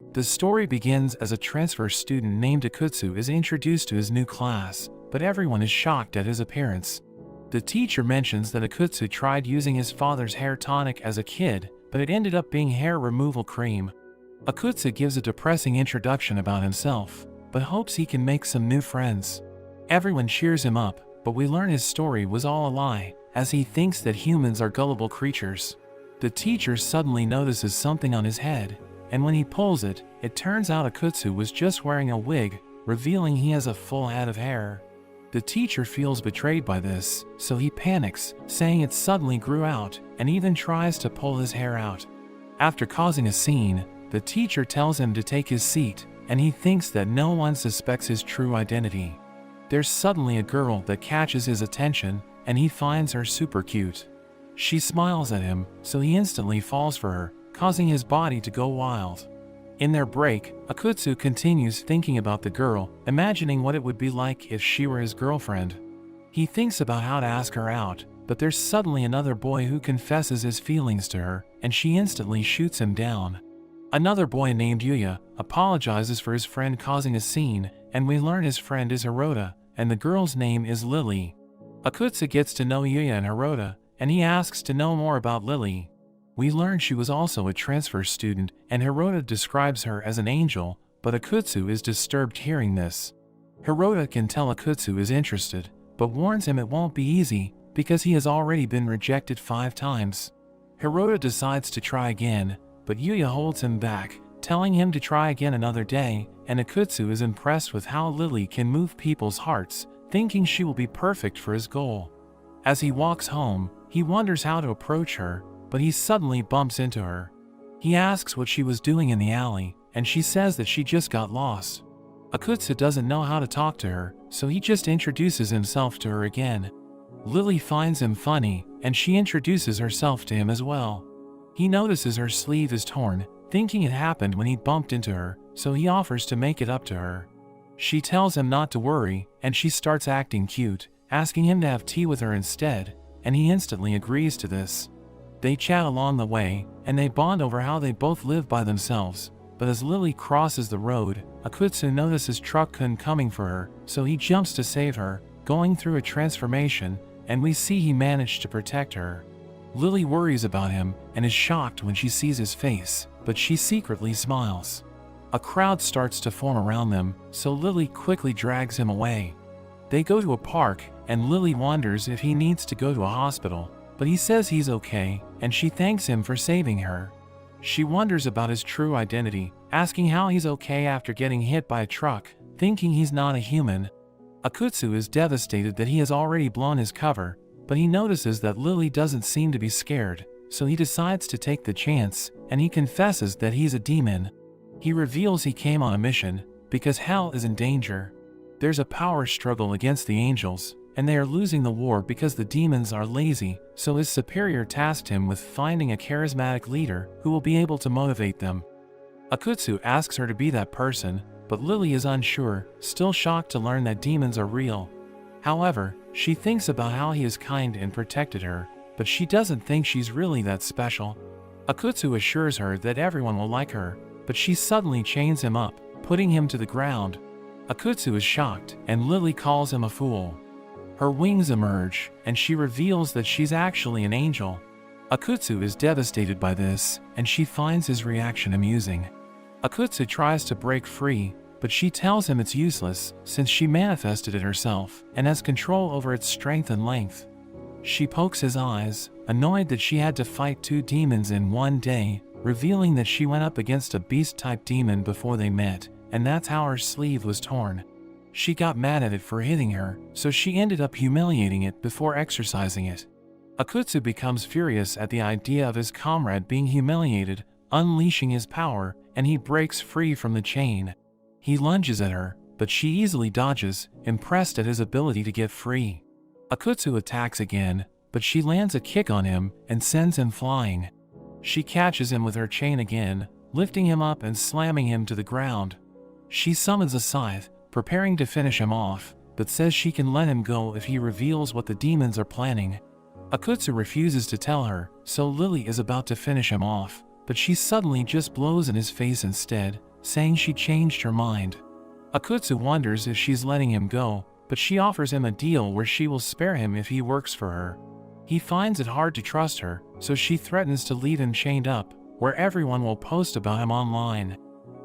The story begins as a transfer student named Akutsu is introduced to his new class, but everyone is shocked at his appearance. The teacher mentions that Akutsu tried using his father's hair tonic as a kid, but it ended up being hair removal cream. Akutsu gives a depressing introduction about himself, but hopes he can make some new friends. Everyone cheers him up, but we learn his story was all a lie, as he thinks that humans are gullible creatures. The teacher suddenly notices something on his head, and when he pulls it, it turns out Akutsu was just wearing a wig, revealing he has a full head of hair. The teacher feels betrayed by this, so he panics, saying it suddenly grew out, and even tries to pull his hair out. After causing a scene, the teacher tells him to take his seat, and he thinks that no one suspects his true identity. There's suddenly a girl that catches his attention, and he finds her super cute. She smiles at him, so he instantly falls for her, causing his body to go wild. In their break, Akutsu continues thinking about the girl, imagining what it would be like if she were his girlfriend. He thinks about how to ask her out, but there's suddenly another boy who confesses his feelings to her, and she instantly shoots him down. Another boy named Yuya apologizes for his friend causing a scene, and we learn his friend is Hirota, and the girl's name is Lily. Akutsu gets to know Yuya and Hirota, and he asks to know more about Lily. We learn she was also a transfer student, and Hirota describes her as an angel, but Akutsu is disturbed hearing this. Hirota can tell Akutsu is interested, but warns him it won't be easy, because he has already been rejected 5 times. Hirota decides to try again, but Yuya holds him back, telling him to try again another day, and Akutsu is impressed with how Lily can move people's hearts, thinking she will be perfect for his goal. As he walks home, he wonders how to approach her, but he suddenly bumps into her. He asks what she was doing in the alley, and she says that she just got lost. Akutsu doesn't know how to talk to her, so he just introduces himself to her again. Lily finds him funny, and she introduces herself to him as well. He notices her sleeve is torn, thinking it happened when he bumped into her, so he offers to make it up to her. She tells him not to worry, and she starts acting cute, asking him to have tea with her instead, and he instantly agrees to this. They chat along the way, and they bond over how they both live by themselves, but as Lily crosses the road, Akutsu notices Truck-kun coming for her, so he jumps to save her, going through a transformation, and we see he managed to protect her. Lily worries about him, and is shocked when she sees his face, but she secretly smiles. A crowd starts to form around them, so Lily quickly drags him away. They go to a park, and Lily wonders if he needs to go to a hospital, but he says he's okay, and she thanks him for saving her. She wonders about his true identity, asking how he's okay after getting hit by a truck, thinking he's not a human. Akutsu is devastated that he has already blown his cover, but he notices that Lily doesn't seem to be scared, so he decides to take the chance, and he confesses that he's a demon. He reveals he came on a mission, because hell is in danger. There's a power struggle against the angels, and they are losing the war because the demons are lazy, so his superior tasked him with finding a charismatic leader who will be able to motivate them. Akutsu asks her to be that person, but Lily is unsure, still shocked to learn that demons are real. However, she thinks about how he is kind and protected her, but she doesn't think she's really that special. Akutsu assures her that everyone will like her, but she suddenly chains him up, putting him to the ground. Akutsu is shocked, and Lily calls him a fool. Her wings emerge, and she reveals that she's actually an angel. Akutsu is devastated by this, and she finds his reaction amusing. Akutsu tries to break free, but she tells him it's useless since she manifested it herself and has control over its strength and length. She pokes his eyes, annoyed that she had to fight 2 demons in one day, revealing that she went up against a beast-type demon before they met, and that's how her sleeve was torn. She got mad at it for hitting her, so she ended up humiliating it before exercising it. Akutsu becomes furious at the idea of his comrade being humiliated, unleashing his power, and he breaks free from the chain. He lunges at her, but she easily dodges, impressed at his ability to get free. Akutsu attacks again, but she lands a kick on him and sends him flying. She catches him with her chain again, lifting him up and slamming him to the ground. She summons a scythe, preparing to finish him off, but says she can let him go if he reveals what the demons are planning. Akutsu refuses to tell her, so Lily is about to finish him off, but she suddenly just blows in his face instead, saying she changed her mind. Akutsu wonders if she's letting him go, but she offers him a deal where she will spare him if he works for her. He finds it hard to trust her, so she threatens to leave him chained up, where everyone will post about him online.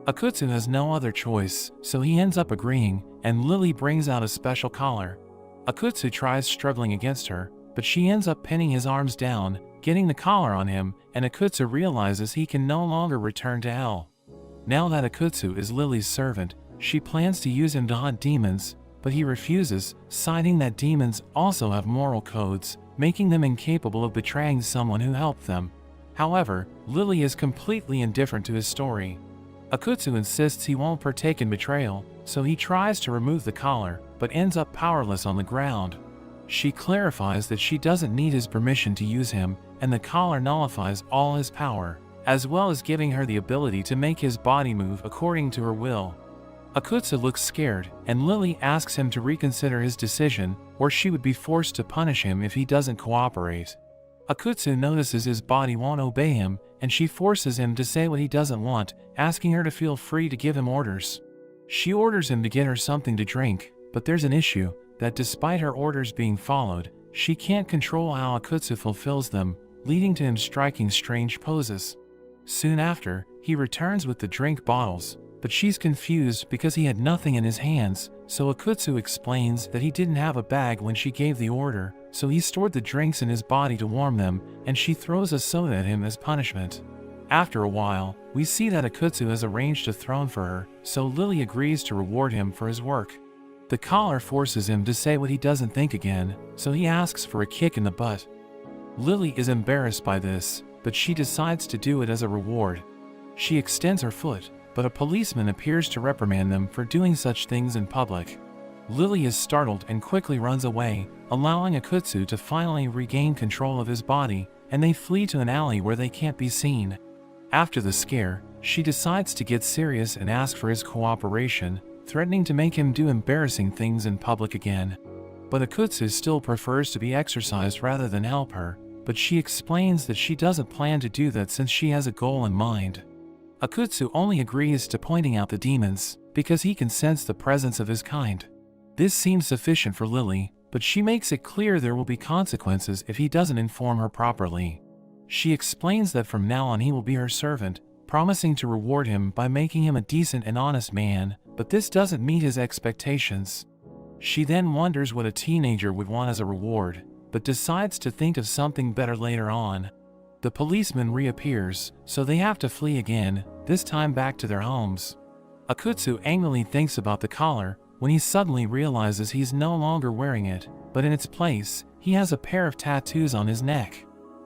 Akutsu has no other choice, so he ends up agreeing, and Lily brings out a special collar. Akutsu tries struggling against her, but she ends up pinning his arms down, getting the collar on him, and Akutsu realizes he can no longer return to hell. Now that Akutsu is Lily's servant, she plans to use him to hunt demons, but he refuses, citing that demons also have moral codes, making them incapable of betraying someone who helped them. However, Lily is completely indifferent to his story. Akutsu insists he won't partake in betrayal, so he tries to remove the collar, but ends up powerless on the ground. She clarifies that she doesn't need his permission to use him, and the collar nullifies all his power, as well as giving her the ability to make his body move according to her will. Akutsu looks scared, and Lily asks him to reconsider his decision, or she would be forced to punish him if he doesn't cooperate. Akutsu notices his body won't obey him, and she forces him to say what he doesn't want, asking her to feel free to give him orders. She orders him to get her something to drink, but there's an issue, that despite her orders being followed, she can't control how Akutsu fulfills them, leading to him striking strange poses. Soon after, he returns with the drink bottles, but she's confused because he had nothing in his hands, so Akutsu explains that he didn't have a bag when she gave the order, so he stored the drinks in his body to warm them, and she throws a soda at him as punishment. After a while, we see that Akutsu has arranged a throne for her, so Lily agrees to reward him for his work. The collar forces him to say what he doesn't think again, so he asks for a kick in the butt. Lily is embarrassed by this, but she decides to do it as a reward. She extends her foot, but a policeman appears to reprimand them for doing such things in public. Lily is startled and quickly runs away, allowing Akutsu to finally regain control of his body, and they flee to an alley where they can't be seen. After the scare, she decides to get serious and ask for his cooperation, threatening to make him do embarrassing things in public again. But Akutsu still prefers to be exercised rather than help her, but she explains that she doesn't plan to do that since she has a goal in mind. Akutsu only agrees to pointing out the demons, because he can sense the presence of his kind. This seems sufficient for Lily, but she makes it clear there will be consequences if he doesn't inform her properly. She explains that from now on he will be her servant, promising to reward him by making him a decent and honest man, but this doesn't meet his expectations. She then wonders what a teenager would want as a reward, but decides to think of something better later on. The policeman reappears, so they have to flee again, this time back to their homes. Akutsu angrily thinks about the collar, when he suddenly realizes he's no longer wearing it, but in its place, he has a pair of tattoos on his neck.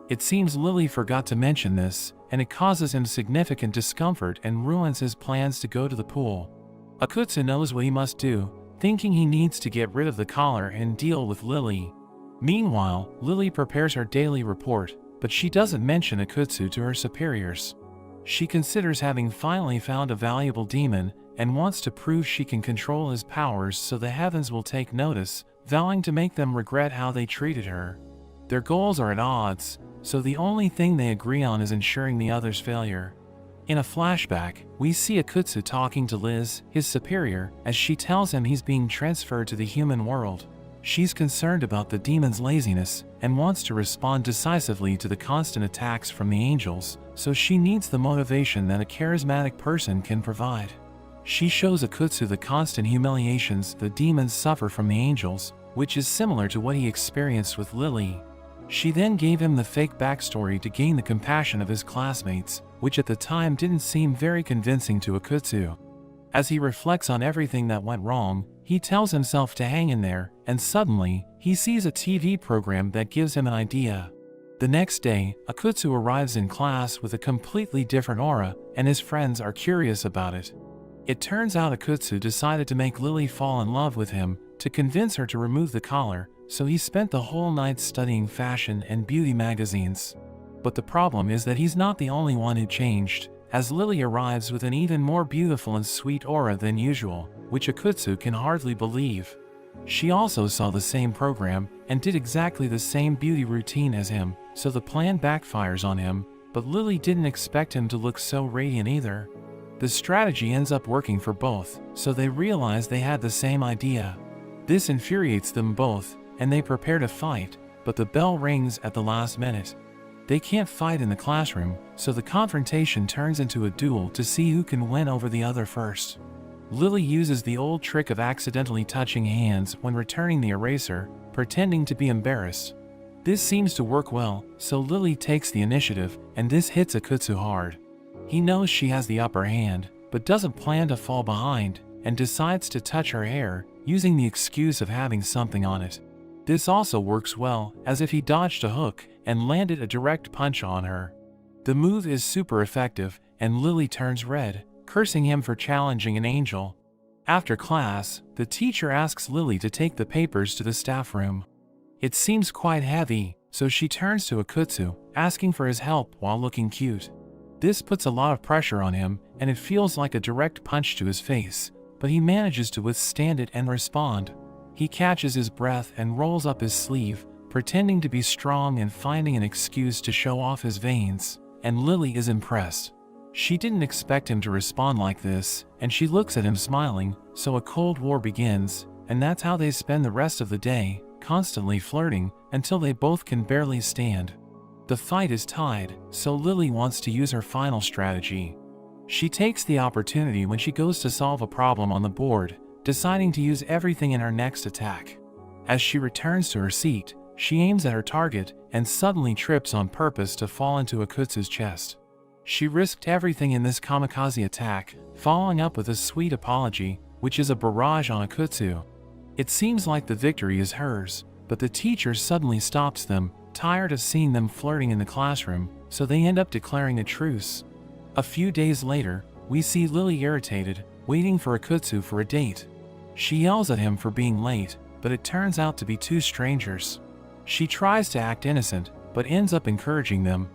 It seems Lily forgot to mention this, and it causes him significant discomfort and ruins his plans to go to the pool. Akutsu knows what he must do, thinking he needs to get rid of the collar and deal with Lily. Meanwhile, Lily prepares her daily report, but she doesn't mention Akutsu to her superiors. She considers having finally found a valuable demon, and wants to prove she can control his powers so the heavens will take notice, vowing to make them regret how they treated her. Their goals are at odds, so the only thing they agree on is ensuring the other's failure. In a flashback, we see Akutsu talking to Liz, his superior, as she tells him he's being transferred to the human world. She's concerned about the demon's laziness, and wants to respond decisively to the constant attacks from the angels, so she needs the motivation that a charismatic person can provide. She shows Akutsu the constant humiliations the demons suffer from the angels, which is similar to what he experienced with Lily. She then gave him the fake backstory to gain the compassion of his classmates, which at the time didn't seem very convincing to Akutsu. As he reflects on everything that went wrong, he tells himself to hang in there, and suddenly, he sees a TV program that gives him an idea. The next day, Akutsu arrives in class with a completely different aura, and his friends are curious about it. It turns out Akutsu decided to make Lily fall in love with him, to convince her to remove the collar, so he spent the whole night studying fashion and beauty magazines. But the problem is that he's not the only one who changed, as Lily arrives with an even more beautiful and sweet aura than usual, which Akutsu can hardly believe. She also saw the same program, and did exactly the same beauty routine as him, so the plan backfires on him, but Lily didn't expect him to look so radiant either. The strategy ends up working for both, so they realize they had the same idea. This infuriates them both, and they prepare to fight, but the bell rings at the last minute. They can't fight in the classroom, so the confrontation turns into a duel to see who can win over the other first. Lily uses the old trick of accidentally touching hands when returning the eraser, pretending to be embarrassed. This seems to work well, so Lily takes the initiative, and this hits Akutsu hard. He knows she has the upper hand, but doesn't plan to fall behind, and decides to touch her hair, using the excuse of having something on it. This also works well, as if he dodged a hook and landed a direct punch on her. The move is super effective, and Lily turns red, cursing him for challenging an angel. After class, the teacher asks Lily to take the papers to the staff room. It seems quite heavy, so she turns to Akutsu, asking for his help while looking cute. This puts a lot of pressure on him, and it feels like a direct punch to his face, but he manages to withstand it and respond. He catches his breath and rolls up his sleeve, pretending to be strong and finding an excuse to show off his veins, and Lily is impressed. She didn't expect him to respond like this, and she looks at him smiling, so a cold war begins, and that's how they spend the rest of the day, constantly flirting, until they both can barely stand. The fight is tied, so Lily wants to use her final strategy. She takes the opportunity when she goes to solve a problem on the board, deciding to use everything in her next attack. As she returns to her seat, she aims at her target and suddenly trips on purpose to fall into Akutsu's chest. She risked everything in this kamikaze attack, following up with a sweet apology, which is a barrage on Akutsu. It seems like the victory is hers, but the teacher suddenly stops them, tired of seeing them flirting in the classroom, so they end up declaring a truce. A few days later, we see Lily irritated, waiting for Akutsu for a date. She yells at him for being late, but it turns out to be two strangers. She tries to act innocent, but ends up encouraging them.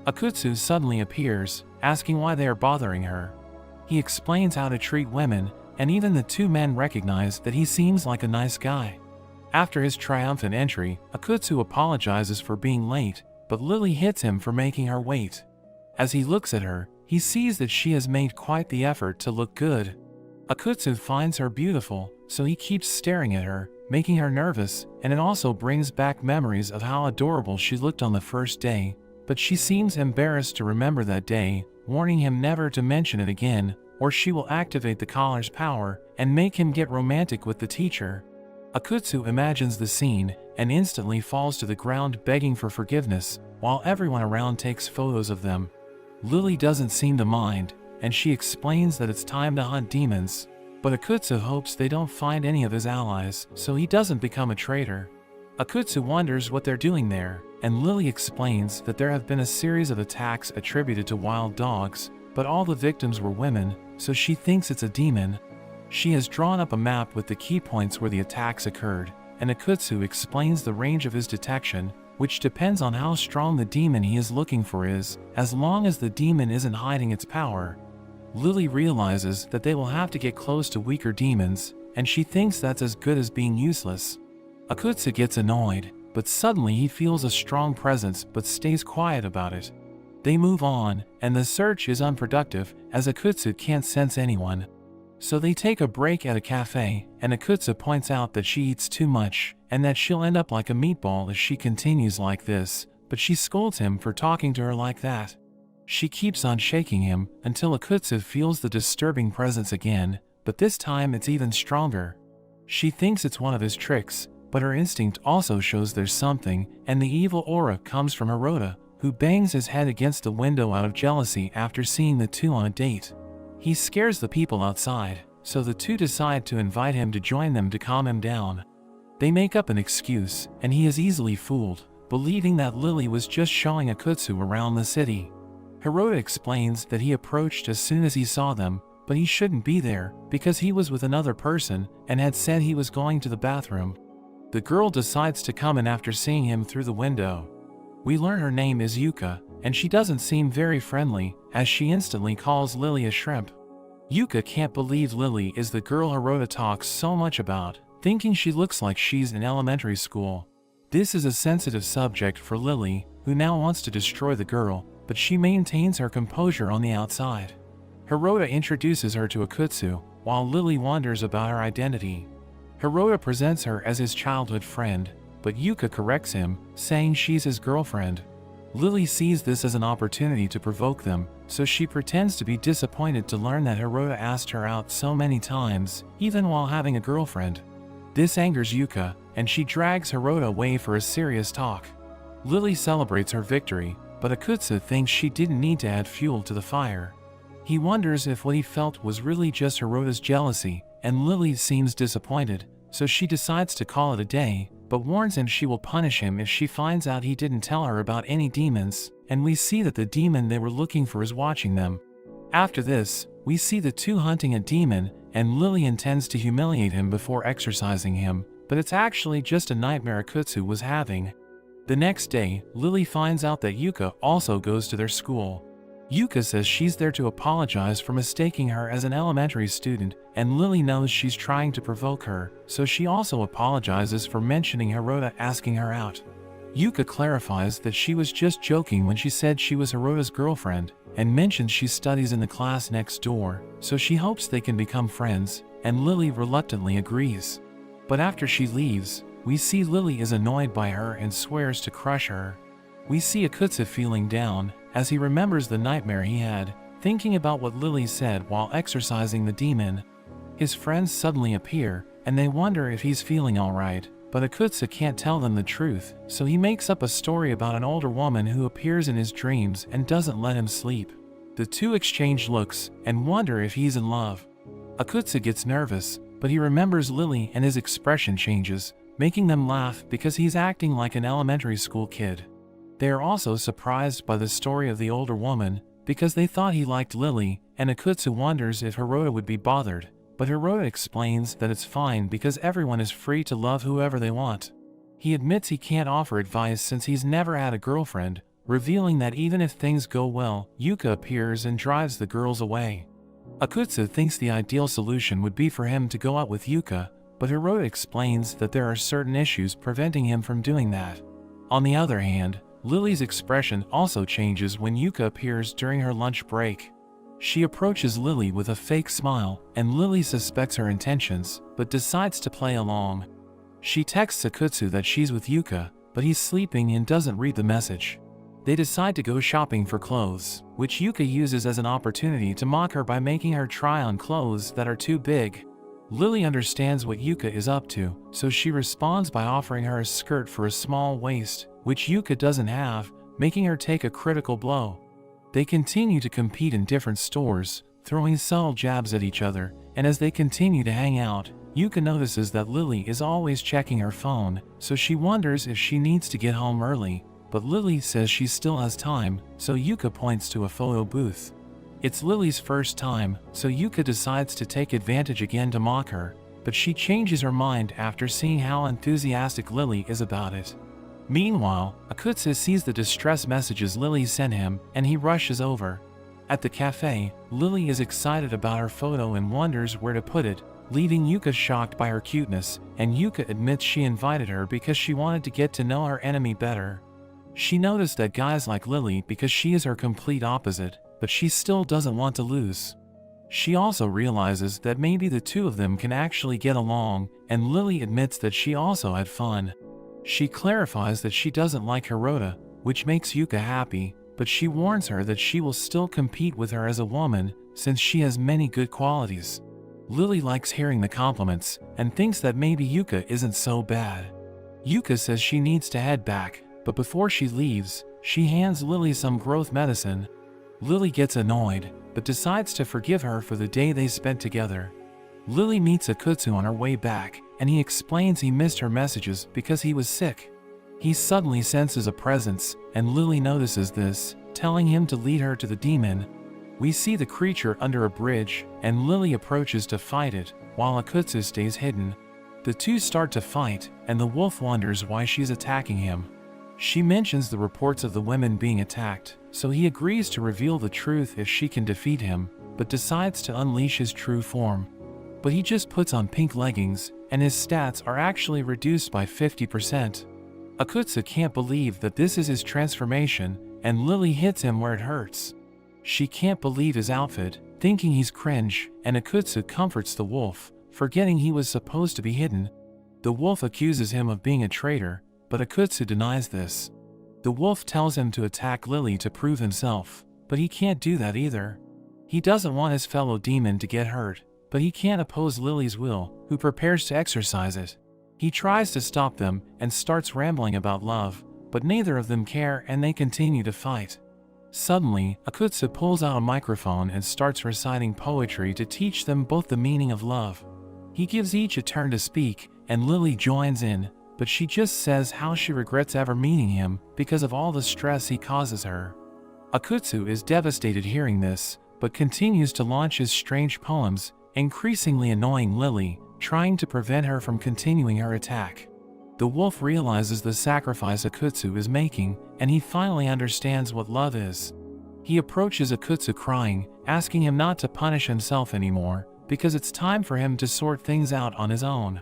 Akutsu suddenly appears, asking why they are bothering her. He explains how to treat women, and even the two men recognize that he seems like a nice guy. After his triumphant entry, Akutsu apologizes for being late, but Lily hits him for making her wait. As he looks at her, he sees that she has made quite the effort to look good. Akutsu finds her beautiful, so he keeps staring at her, making her nervous, and it also brings back memories of how adorable she looked on the first day, but she seems embarrassed to remember that day, warning him never to mention it again, or she will activate the collar's power and make him get romantic with the teacher. Akutsu imagines the scene and instantly falls to the ground begging for forgiveness, while everyone around takes photos of them. Lily doesn't seem to mind, and she explains that it's time to hunt demons, but Akutsu hopes they don't find any of his allies, so he doesn't become a traitor. Akutsu wonders what they're doing there, and Lily explains that there have been a series of attacks attributed to wild dogs, but all the victims were women, so she thinks it's a demon. She has drawn up a map with the key points where the attacks occurred, and Akutsu explains the range of his detection, which depends on how strong the demon he is looking for is, as long as the demon isn't hiding its power. Lily realizes that they will have to get close to weaker demons, and she thinks that's as good as being useless. Akutsu gets annoyed, but suddenly he feels a strong presence but stays quiet about it. They move on, and the search is unproductive as Akutsu can't sense anyone. So they take a break at a cafe, and Akutsu points out that she eats too much, and that she'll end up like a meatball if she continues like this, but she scolds him for talking to her like that. She keeps on shaking him until Akutsu feels the disturbing presence again, but this time it's even stronger. She thinks it's one of his tricks, but her instinct also shows there's something, and the evil aura comes from Hirota, who bangs his head against the window out of jealousy after seeing the two on a date. He scares the people outside, so the two decide to invite him to join them to calm him down. They make up an excuse, and he is easily fooled, believing that Lily was just showing Akutsu around the city. Hirota explains that he approached as soon as he saw them, but he shouldn't be there because he was with another person and had said he was going to the bathroom. The girl decides to come in after seeing him through the window. We learn her name is Yuka, and she doesn't seem very friendly, as she instantly calls Lily a shrimp. Yuka can't believe Lily is the girl Hirota talks so much about, thinking she looks like she's in elementary school. This is a sensitive subject for Lily, who now wants to destroy the girl, but she maintains her composure on the outside. Hirota introduces her to Akutsu, while Lily wonders about her identity. Hirota presents her as his childhood friend, but Yuka corrects him, saying she's his girlfriend. Lily sees this as an opportunity to provoke them, so she pretends to be disappointed to learn that Hirota asked her out so many times, even while having a girlfriend. This angers Yuka, and she drags Hirota away for a serious talk. Lily celebrates her victory, but Akutsu thinks she didn't need to add fuel to the fire. He wonders if what he felt was really just Hirota's jealousy, and Lily seems disappointed, so she decides to call it a day, but warns him she will punish him if she finds out he didn't tell her about any demons, and we see that the demon they were looking for is watching them. After this, we see the two hunting a demon, and Lily intends to humiliate him before exorcising him, but it's actually just a nightmare Akutsu was having. The next day, Lily finds out that Yuka also goes to their school. Yuka says she's there to apologize for mistaking her as an elementary student, and Lily knows she's trying to provoke her, so she also apologizes for mentioning Hirota asking her out. Yuka clarifies that she was just joking when she said she was Hirota's girlfriend, and mentions she studies in the class next door, so she hopes they can become friends, and Lily reluctantly agrees. But after she leaves, we see Lily is annoyed by her and swears to crush her. We see Akutsu feeling down, as he remembers the nightmare he had, thinking about what Lily said while exorcising the demon. His friends suddenly appear, and they wonder if he's feeling alright, but Akutsu can't tell them the truth, so he makes up a story about an older woman who appears in his dreams and doesn't let him sleep. The two exchange looks, and wonder if he's in love. Akutsu gets nervous, but he remembers Lily and his expression changes, making them laugh because he's acting like an elementary school kid. They are also surprised by the story of the older woman, because they thought he liked Lily, and Akutsu wonders if Hirota would be bothered, but Hirota explains that it's fine because everyone is free to love whoever they want. He admits he can't offer advice since he's never had a girlfriend, revealing that even if things go well, Yuka appears and drives the girls away. Akutsu thinks the ideal solution would be for him to go out with Yuka, but Hirota explains that there are certain issues preventing him from doing that. On the other hand, Lily's expression also changes when Yuka appears during her lunch break. She approaches Lily with a fake smile, and Lily suspects her intentions, but decides to play along. She texts Akutsu that she's with Yuka, but he's sleeping and doesn't read the message. They decide to go shopping for clothes, which Yuka uses as an opportunity to mock her by making her try on clothes that are too big. Lily understands what Yuka is up to, so she responds by offering her a skirt for a small waist, which Yuka doesn't have, making her take a critical blow. They continue to compete in different stores, throwing subtle jabs at each other, and as they continue to hang out, Yuka notices that Lily is always checking her phone, so she wonders if she needs to get home early, but Lily says she still has time, so Yuka points to a photo booth. It's Lily's first time, so Yuka decides to take advantage again to mock her, but she changes her mind after seeing how enthusiastic Lily is about it. Meanwhile, Akutsu sees the distress messages Lily sent him, and he rushes over. At the cafe, Lily is excited about her photo and wonders where to put it, leaving Yuka shocked by her cuteness, and Yuka admits she invited her because she wanted to get to know her enemy better. She noticed that guys like Lily because she is her complete opposite, but she still doesn't want to lose. She also realizes that maybe the two of them can actually get along, and Lily admits that she also had fun. She clarifies that she doesn't like Hirota, which makes Yuka happy, but she warns her that she will still compete with her as a woman, since she has many good qualities. Lily likes hearing the compliments, and thinks that maybe Yuka isn't so bad. Yuka says she needs to head back, but before she leaves, she hands Lily some growth medicine. Lily gets annoyed, but decides to forgive her for the day they spent together. Lily meets Akutsu on her way back, and he explains he missed her messages because he was sick. He suddenly senses a presence, and Lily notices this, telling him to lead her to the demon. We see the creature under a bridge, and Lily approaches to fight it, while Akutsu stays hidden. The two start to fight, and the wolf wonders why she's attacking him. She mentions the reports of the women being attacked, so he agrees to reveal the truth if she can defeat him, but decides to unleash his true form. But he just puts on pink leggings, and his stats are actually reduced by 50%. Akutsu can't believe that this is his transformation, and Lily hits him where it hurts. She can't believe his outfit, thinking he's cringe, and Akutsu comforts the wolf, forgetting he was supposed to be hidden. The wolf accuses him of being a traitor, but Akutsu denies this. The wolf tells him to attack Lily to prove himself, but he can't do that either. He doesn't want his fellow demon to get hurt, but he can't oppose Lily's will, who prepares to exercise it. He tries to stop them and starts rambling about love, but neither of them care and they continue to fight. Suddenly, Akutsu pulls out a microphone and starts reciting poetry to teach them both the meaning of love. He gives each a turn to speak, and Lily joins in, but she just says how she regrets ever meeting him because of all the stress he causes her. Akutsu is devastated hearing this, but continues to launch his strange poems, increasingly annoying Lily, trying to prevent her from continuing her attack. The wolf realizes the sacrifice Akutsu is making, and he finally understands what love is. He approaches Akutsu crying, asking him not to punish himself anymore, because it's time for him to sort things out on his own.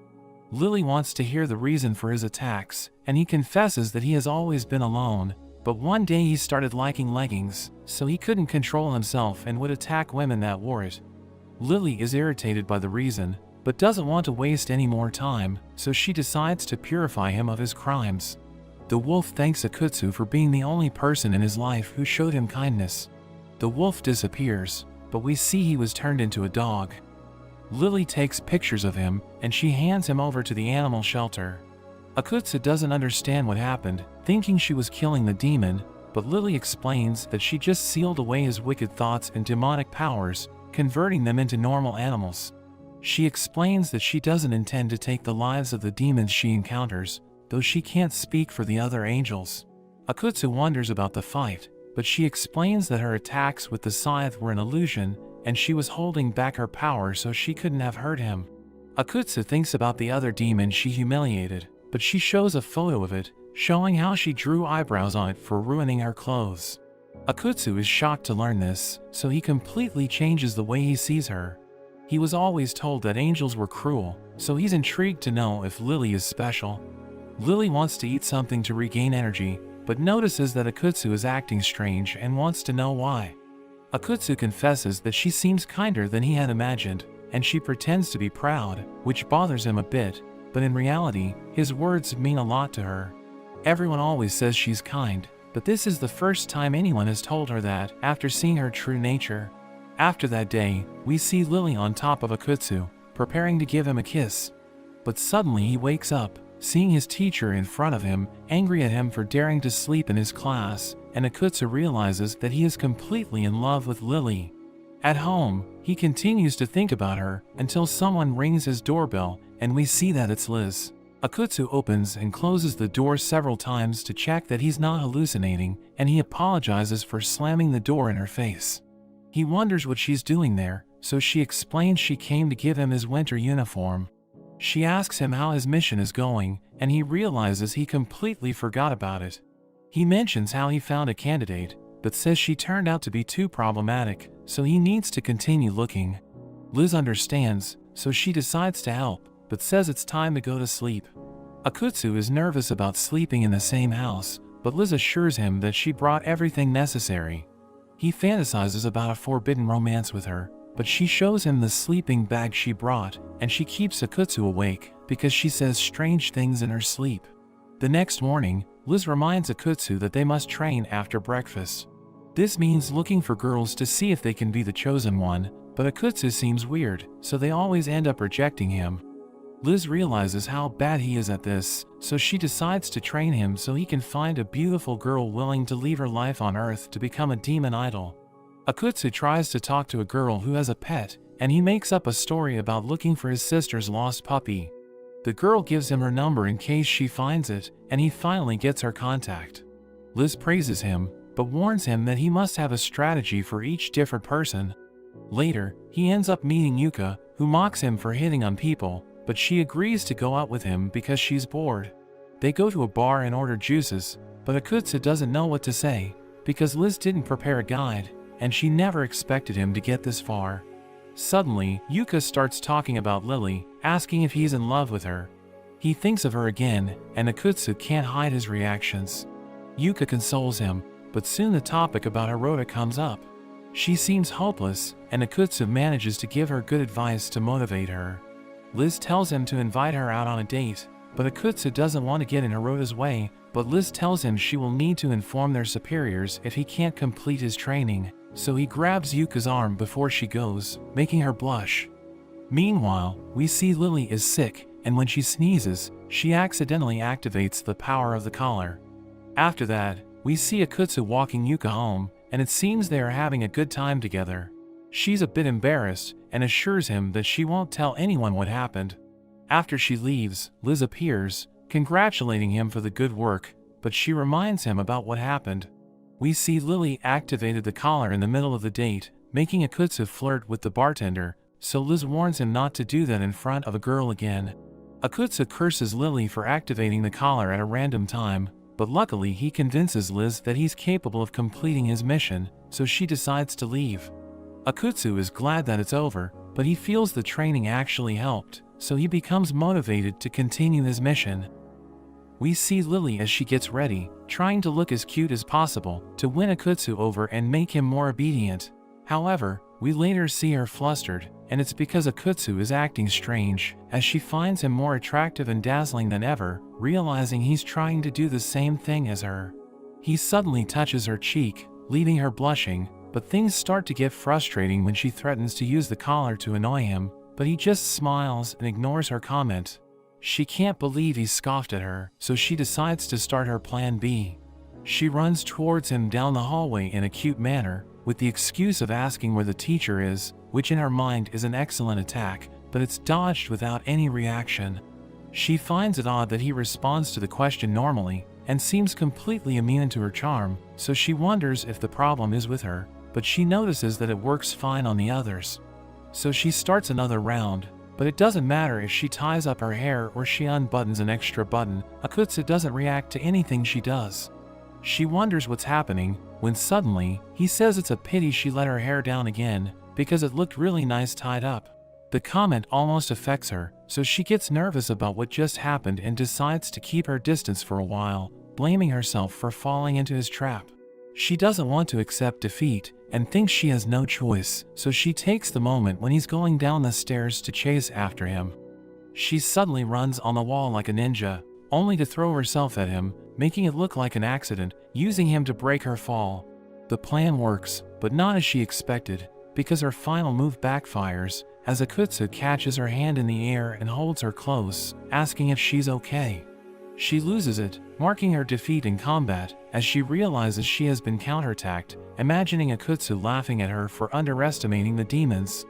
Lily wants to hear the reason for his attacks, and he confesses that he has always been alone, but one day he started liking leggings, so he couldn't control himself and would attack women that wore it. Lily is irritated by the reason, but doesn't want to waste any more time, so she decides to purify him of his crimes. The wolf thanks Akutsu for being the only person in his life who showed him kindness. The wolf disappears, but we see he was turned into a dog. Lily takes pictures of him, and she hands him over to the animal shelter. Akutsu doesn't understand what happened, thinking she was killing the demon, but Lily explains that she just sealed away his wicked thoughts and demonic powers, converting them into normal animals. She explains that she doesn't intend to take the lives of the demons she encounters, though she can't speak for the other angels. Akutsu wonders about the fight, but she explains that her attacks with the scythe were an illusion, and she was holding back her power so she couldn't have hurt him. Akutsu thinks about the other demon she humiliated, but she shows a photo of it, showing how she drew eyebrows on it for ruining her clothes. Akutsu is shocked to learn this, so he completely changes the way he sees her. He was always told that angels were cruel, so he's intrigued to know if Lily is special. Lily wants to eat something to regain energy, but notices that Akutsu is acting strange and wants to know why. Akutsu confesses that she seems kinder than he had imagined, and she pretends to be proud, which bothers him a bit, but in reality, his words mean a lot to her. Everyone always says she's kind, but this is the first time anyone has told her that after seeing her true nature. After that day, we see Lily on top of Akutsu, preparing to give him a kiss. But suddenly he wakes up, seeing his teacher in front of him, angry at him for daring to sleep in his class, and Akutsu realizes that he is completely in love with Lily. At home, he continues to think about her until someone rings his doorbell, and we see that it's Liz. Akutsu opens and closes the door several times to check that he's not hallucinating, and he apologizes for slamming the door in her face. He wonders what she's doing there, so she explains she came to give him his winter uniform. She asks him how his mission is going, and he realizes he completely forgot about it. He mentions how he found a candidate, but says she turned out to be too problematic, so he needs to continue looking. Liz understands, so she decides to help, but says it's time to go to sleep. Akutsu is nervous about sleeping in the same house, but Liz assures him that she brought everything necessary. He fantasizes about a forbidden romance with her, but she shows him the sleeping bag she brought, and she keeps Akutsu awake because she says strange things in her sleep. The next morning, Liz reminds Akutsu that they must train after breakfast. This means looking for girls to see if they can be the chosen one, but Akutsu seems weird, so they always end up rejecting him. Liz realizes how bad he is at this, so she decides to train him so he can find a beautiful girl willing to leave her life on Earth to become a demon idol. Akutsu tries to talk to a girl who has a pet, and he makes up a story about looking for his sister's lost puppy. The girl gives him her number in case she finds it, and he finally gets her contact. Liz praises him, but warns him that he must have a strategy for each different person. Later, he ends up meeting Yuka, who mocks him for hitting on people, but she agrees to go out with him because she's bored. They go to a bar and order juices, but Akutsu doesn't know what to say, because Liz didn't prepare a guide, and she never expected him to get this far. Suddenly, Yuka starts talking about Lily, asking if he's in love with her. He thinks of her again, and Akutsu can't hide his reactions. Yuka consoles him, but soon the topic about Hirota comes up. She seems hopeless, and Akutsu manages to give her good advice to motivate her. Liz tells him to invite her out on a date, but Akutsu doesn't want to get in Hirota's way, but Liz tells him she will need to inform their superiors if he can't complete his training, so he grabs Yuka's arm before she goes, making her blush. Meanwhile, we see Lily is sick, and when she sneezes, she accidentally activates the power of the collar. After that, we see Akutsu walking Yuka home, and it seems they are having a good time together. She's a bit embarrassed, and assures him that she won't tell anyone what happened. After she leaves, Liz appears, congratulating him for the good work, but she reminds him about what happened. We see Lily activated the collar in the middle of the date, making Akutsu flirt with the bartender, so Liz warns him not to do that in front of a girl again. Akutsu curses Lily for activating the collar at a random time, but luckily he convinces Liz that he's capable of completing his mission, so she decides to leave. Akutsu is glad that it's over, but he feels the training actually helped, so he becomes motivated to continue his mission. We see Lily as she gets ready, trying to look as cute as possible to win Akutsu over and make him more obedient. However, we later see her flustered, and it's because Akutsu is acting strange, as she finds him more attractive and dazzling than ever, realizing he's trying to do the same thing as her. He suddenly touches her cheek, leaving her blushing, but things start to get frustrating when she threatens to use the collar to annoy him, but he just smiles and ignores her comment. She can't believe he scoffed at her, so she decides to start her plan B. She runs towards him down the hallway in a cute manner, with the excuse of asking where the teacher is, which in her mind is an excellent attack, but it's dodged without any reaction. She finds it odd that he responds to the question normally, and seems completely immune to her charm, so she wonders if the problem is with her, but she notices that it works fine on the others. So she starts another round, but it doesn't matter if she ties up her hair or she unbuttons an extra button, Akutsu doesn't react to anything she does. She wonders what's happening, when suddenly, he says it's a pity she let her hair down again, because it looked really nice tied up. The comment almost affects her, so she gets nervous about what just happened and decides to keep her distance for a while, blaming herself for falling into his trap. She doesn't want to accept defeat, and thinks she has no choice, so she takes the moment when he's going down the stairs to chase after him. She suddenly runs on the wall like a ninja, only to throw herself at him, making it look like an accident, using him to break her fall. The plan works, but not as she expected, because her final move backfires, as Akutsu catches her hand in the air and holds her close, asking if she's okay. She loses it, marking her defeat in combat, as she realizes she has been counterattacked, imagining Akutsu laughing at her for underestimating the demons.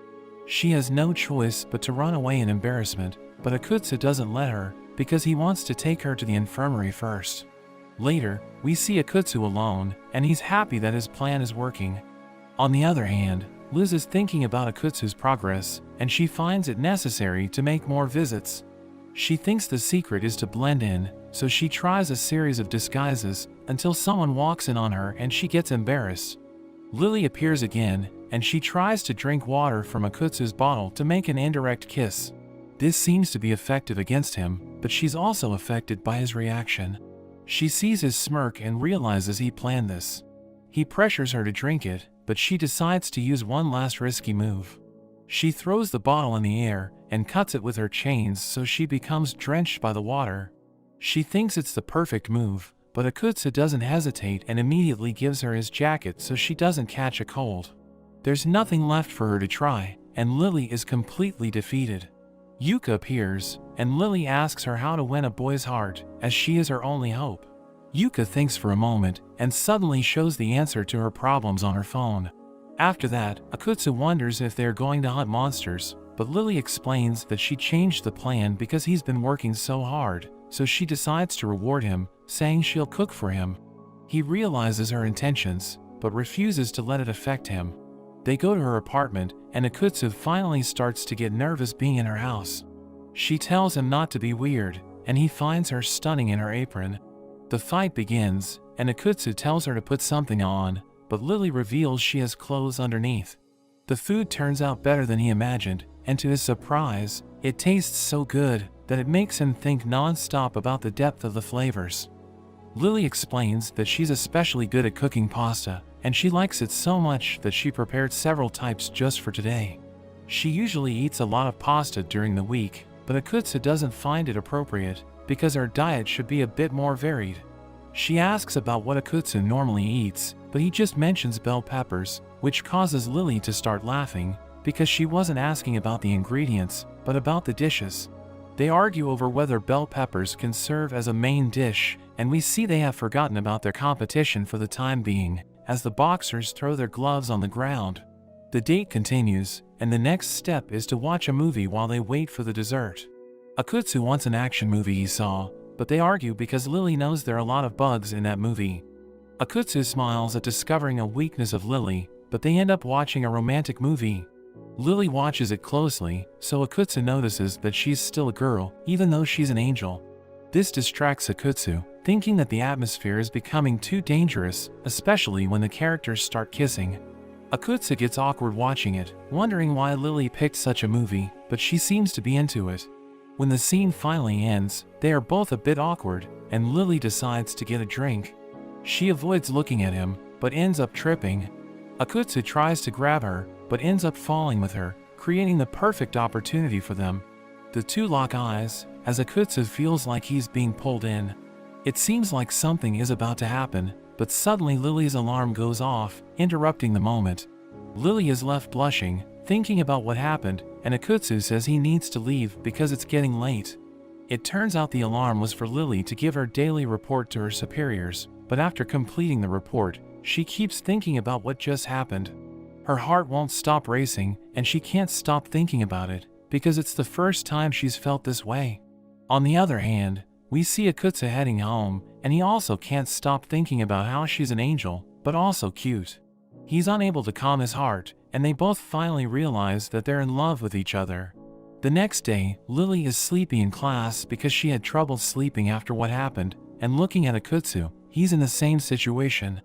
She has no choice but to run away in embarrassment, but Akutsu doesn't let her, because he wants to take her to the infirmary first. Later, we see Akutsu alone, and he's happy that his plan is working. On the other hand, Liz is thinking about Akutsu's progress, and she finds it necessary to make more visits. She thinks the secret is to blend in, so she tries a series of disguises, until someone walks in on her and she gets embarrassed. Lily appears again, and she tries to drink water from Akutsu's bottle to make an indirect kiss. This seems to be effective against him, but she's also affected by his reaction. She sees his smirk and realizes he planned this. He pressures her to drink it, but she decides to use one last risky move. She throws the bottle in the air and cuts it with her chains so she becomes drenched by the water. She thinks it's the perfect move, but Akutsu doesn't hesitate and immediately gives her his jacket so she doesn't catch a cold. There's nothing left for her to try, and Lily is completely defeated. Yuka appears, and Lily asks her how to win a boy's heart, as she is her only hope. Yuka thinks for a moment, and suddenly shows the answer to her problems on her phone. After that, Akutsu wonders if they're going to hunt monsters, but Lily explains that she changed the plan because he's been working so hard, so she decides to reward him, saying she'll cook for him. He realizes her intentions, but refuses to let it affect him. They go to her apartment, and Akutsu finally starts to get nervous being in her house. She tells him not to be weird, and he finds her stunning in her apron. The fight begins, and Akutsu tells her to put something on, but Lily reveals she has clothes underneath. The food turns out better than he imagined, and to his surprise, it tastes so good that it makes him think non-stop about the depth of the flavors. Lily explains that she's especially good at cooking pasta, and she likes it so much that she prepared several types just for today. She usually eats a lot of pasta during the week, but Akutsu doesn't find it appropriate because her diet should be a bit more varied. She asks about what Akutsu normally eats, but he just mentions bell peppers, which causes Lily to start laughing because she wasn't asking about the ingredients, but about the dishes. They argue over whether bell peppers can serve as a main dish, and we see they have forgotten about their competition for the time being, as the boxers throw their gloves on the ground. The date continues, and the next step is to watch a movie while they wait for the dessert. Akutsu wants an action movie he saw, but they argue because Lily knows there are a lot of bugs in that movie. Akutsu smiles at discovering a weakness of Lily, but they end up watching a romantic movie. Lily watches it closely, so Akutsu notices that she's still a girl, even though she's an angel. This distracts Akutsu, thinking that the atmosphere is becoming too dangerous, especially when the characters start kissing. Akutsu gets awkward watching it, wondering why Lily picked such a movie, but she seems to be into it. When the scene finally ends, they are both a bit awkward, and Lily decides to get a drink. She avoids looking at him, but ends up tripping. Akutsu tries to grab her, but ends up falling with her, creating the perfect opportunity for them. The two lock eyes, as Akutsu feels like he's being pulled in. It seems like something is about to happen, but suddenly Lily's alarm goes off, interrupting the moment. Lily is left blushing, thinking about what happened, and Akutsu says he needs to leave because it's getting late. It turns out the alarm was for Lily to give her daily report to her superiors, but after completing the report, she keeps thinking about what just happened. Her heart won't stop racing, and she can't stop thinking about it, because it's the first time she's felt this way. On the other hand, we see Akutsu heading home, and he also can't stop thinking about how she's an angel, but also cute. He's unable to calm his heart, and they both finally realize that they're in love with each other. The next day, Lily is sleepy in class because she had trouble sleeping after what happened, and looking at Akutsu, he's in the same situation.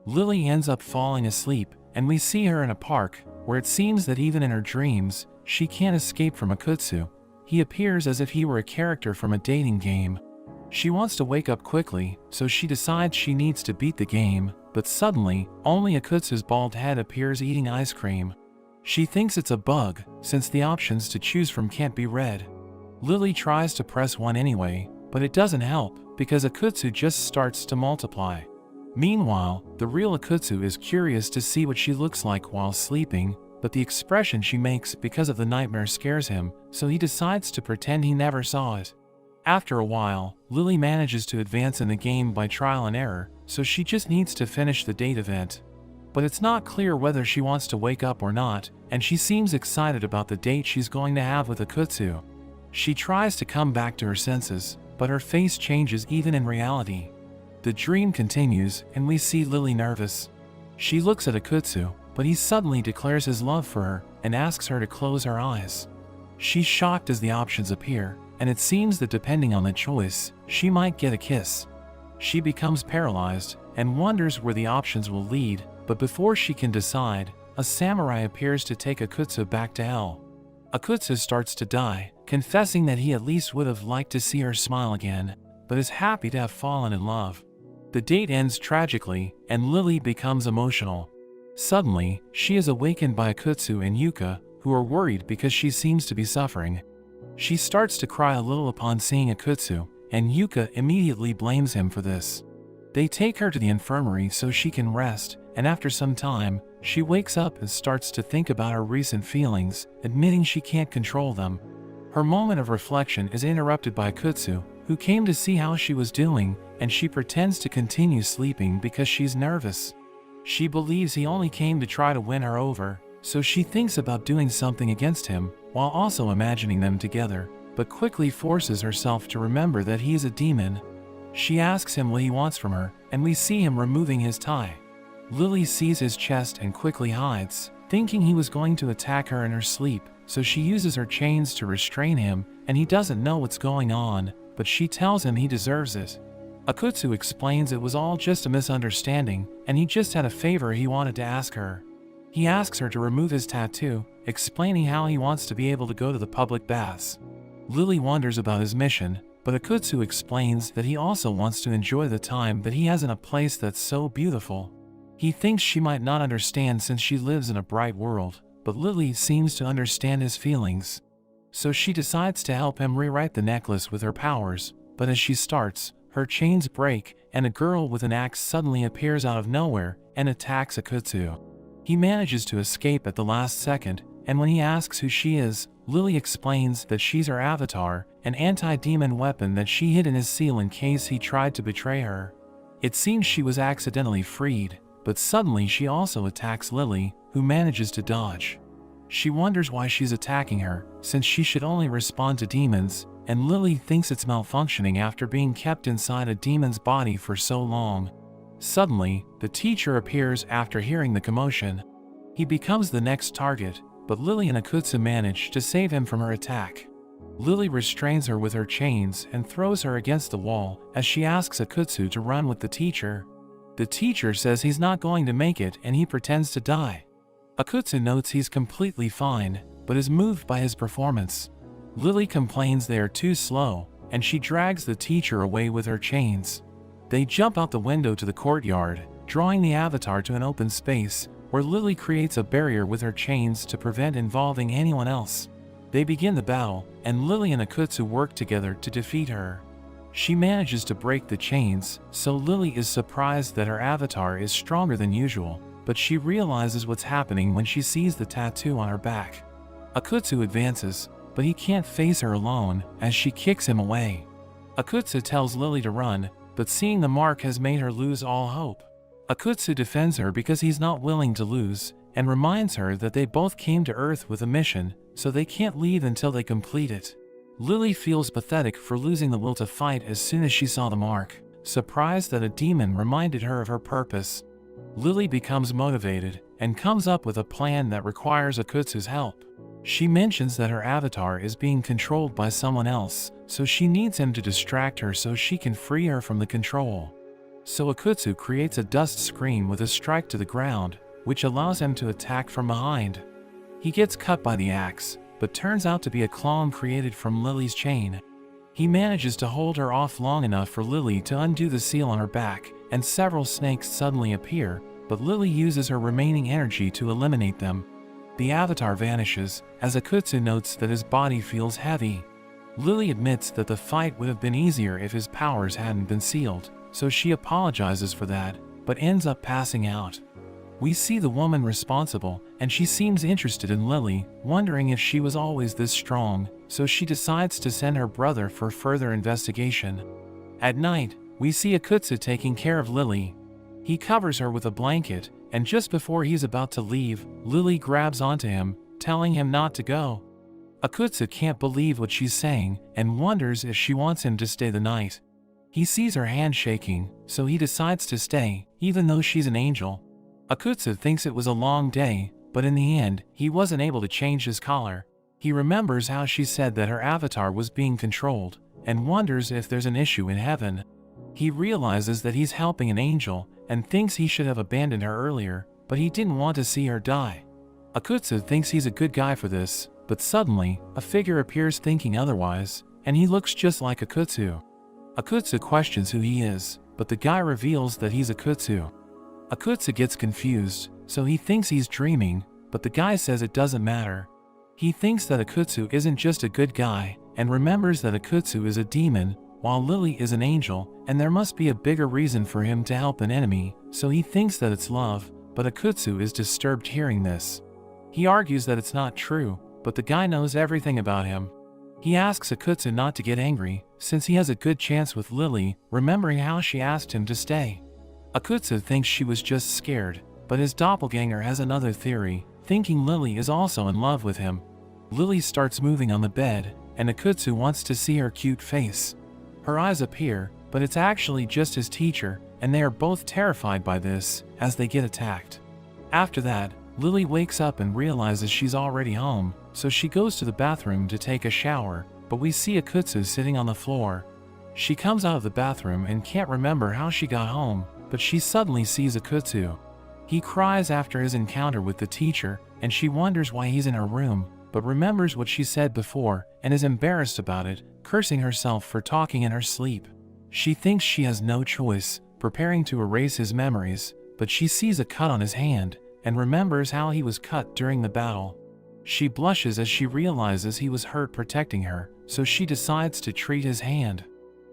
Lily ends up falling asleep, and we see her in a park, where it seems that even in her dreams, she can't escape from Akutsu. He appears as if he were a character from a dating game. She wants to wake up quickly, so she decides she needs to beat the game, but suddenly, only Akutsu's bald head appears eating ice cream. She thinks it's a bug, since the options to choose from can't be read. Lily tries to press one anyway, but it doesn't help, because Akutsu just starts to multiply. Meanwhile, the real Akutsu is curious to see what she looks like while sleeping, but the expression she makes because of the nightmare scares him, so he decides to pretend he never saw it. After a while, Lily manages to advance in the game by trial and error, so she just needs to finish the date event. But it's not clear whether she wants to wake up or not, and she seems excited about the date she's going to have with Akutsu. She tries to come back to her senses, but her face changes even in reality. The dream continues, and we see Lily nervous. She looks at Akutsu, but he suddenly declares his love for her and asks her to close her eyes. She's shocked as the options appear, and it seems that depending on the choice, she might get a kiss. She becomes paralyzed and wonders where the options will lead, but before she can decide, a samurai appears to take Akutsu back to hell. Akutsu starts to die, confessing that he at least would have liked to see her smile again, but is happy to have fallen in love. The date ends tragically, and Lily becomes emotional. Suddenly, she is awakened by Akutsu and Yuka, who are worried because she seems to be suffering. She starts to cry a little upon seeing Akutsu, and Yuka immediately blames him for this. They take her to the infirmary so she can rest, and after some time, she wakes up and starts to think about her recent feelings, admitting she can't control them. Her moment of reflection is interrupted by Akutsu, who came to see how she was doing, and she pretends to continue sleeping because she's nervous. She believes he only came to try to win her over, so she thinks about doing something against him, while also imagining them together, but quickly forces herself to remember that he is a demon. She asks him what he wants from her, and we see him removing his tie. Lily sees his chest and quickly hides, thinking he was going to attack her in her sleep, so she uses her chains to restrain him, and he doesn't know what's going on, but she tells him he deserves it. Akutsu explains it was all just a misunderstanding, and he just had a favor he wanted to ask her. He asks her to remove his tattoo, explaining how he wants to be able to go to the public baths. Lily wonders about his mission, but Akutsu explains that he also wants to enjoy the time that he has in a place that's so beautiful. He thinks she might not understand since she lives in a bright world, but Lily seems to understand his feelings. So she decides to help him rewrite the necklace with her powers, but as she starts, her chains break and a girl with an axe suddenly appears out of nowhere and attacks Akutsu. He manages to escape at the last second, and when he asks who she is, Lily explains that she's her avatar, an anti-demon weapon that she hid in his seal in case he tried to betray her. It seems she was accidentally freed, but suddenly she also attacks Lily, who manages to dodge. She wonders why she's attacking her, since she should only respond to demons, and Lily thinks it's malfunctioning after being kept inside a demon's body for so long. Suddenly, the teacher appears after hearing the commotion. He becomes the next target, but Lily and Akutsu manage to save him from her attack. Lily restrains her with her chains and throws her against the wall as she asks Akutsu to run with the teacher. The teacher says he's not going to make it and he pretends to die. Akutsu notes he's completely fine, but is moved by his performance. Lily complains they are too slow, and she drags the teacher away with her chains. They jump out the window to the courtyard, drawing the avatar to an open space, where Lily creates a barrier with her chains to prevent involving anyone else. They begin the battle, and Lily and Akutsu work together to defeat her. She manages to break the chains, so Lily is surprised that her avatar is stronger than usual, but she realizes what's happening when she sees the tattoo on her back. Akutsu advances, but he can't face her alone as she kicks him away. Akutsu tells Lily to run, but seeing the mark has made her lose all hope. Akutsu defends her because he's not willing to lose, and reminds her that they both came to Earth with a mission, so they can't leave until they complete it. Lily feels pathetic for losing the will to fight as soon as she saw the mark, surprised that a demon reminded her of her purpose. Lily becomes motivated, and comes up with a plan that requires Akutsu's help. She mentions that her avatar is being controlled by someone else, so she needs him to distract her so she can free her from the control. So Akutsu creates a dust screen with a strike to the ground, which allows him to attack from behind. He gets cut by the axe, but turns out to be a clone created from Lily's chain. He manages to hold her off long enough for Lily to undo the seal on her back, and several snakes suddenly appear, but Lily uses her remaining energy to eliminate them. The avatar vanishes, as Akutsu notes that his body feels heavy. Lily admits that the fight would have been easier if his powers hadn't been sealed, so she apologizes for that, but ends up passing out. We see the woman responsible, and she seems interested in Lily, wondering if she was always this strong, so she decides to send her brother for further investigation. At night, we see Akutsu taking care of Lily. He covers her with a blanket, and just before he's about to leave, Lily grabs onto him, telling him not to go. Akutsu can't believe what she's saying, and wonders if she wants him to stay the night. He sees her hand shaking, so he decides to stay, even though she's an angel. Akutsu thinks it was a long day, but in the end, he wasn't able to change his collar. He remembers how she said that her avatar was being controlled, and wonders if there's an issue in heaven. He realizes that he's helping an angel, and thinks he should have abandoned her earlier, but he didn't want to see her die. Akutsu thinks he's a good guy for this, but suddenly, a figure appears thinking otherwise, and he looks just like Akutsu. Akutsu questions who he is, but the guy reveals that he's Akutsu. Akutsu gets confused, so he thinks he's dreaming, but the guy says it doesn't matter. He thinks that Akutsu isn't just a good guy, and remembers that Akutsu is a demon, while Lily is an angel, and there must be a bigger reason for him to help an enemy, so he thinks that it's love, but Akutsu is disturbed hearing this. He argues that it's not true, but the guy knows everything about him. He asks Akutsu not to get angry, since he has a good chance with Lily, remembering how she asked him to stay. Akutsu thinks she was just scared, but his doppelganger has another theory, thinking Lily is also in love with him. Lily starts moving on the bed, and Akutsu wants to see her cute face. Her eyes appear, but it's actually just his teacher, and they are both terrified by this, as they get attacked. After that, Lily wakes up and realizes she's already home, so she goes to the bathroom to take a shower, but we see Akutsu sitting on the floor. She comes out of the bathroom and can't remember how she got home, but she suddenly sees Akutsu. He cries after his encounter with the teacher, and she wonders why he's in her room, but remembers what she said before, and is embarrassed about it, cursing herself for talking in her sleep. She thinks she has no choice, preparing to erase his memories, but she sees a cut on his hand and remembers how he was cut during the battle. She blushes as she realizes he was hurt protecting her, so she decides to treat his hand.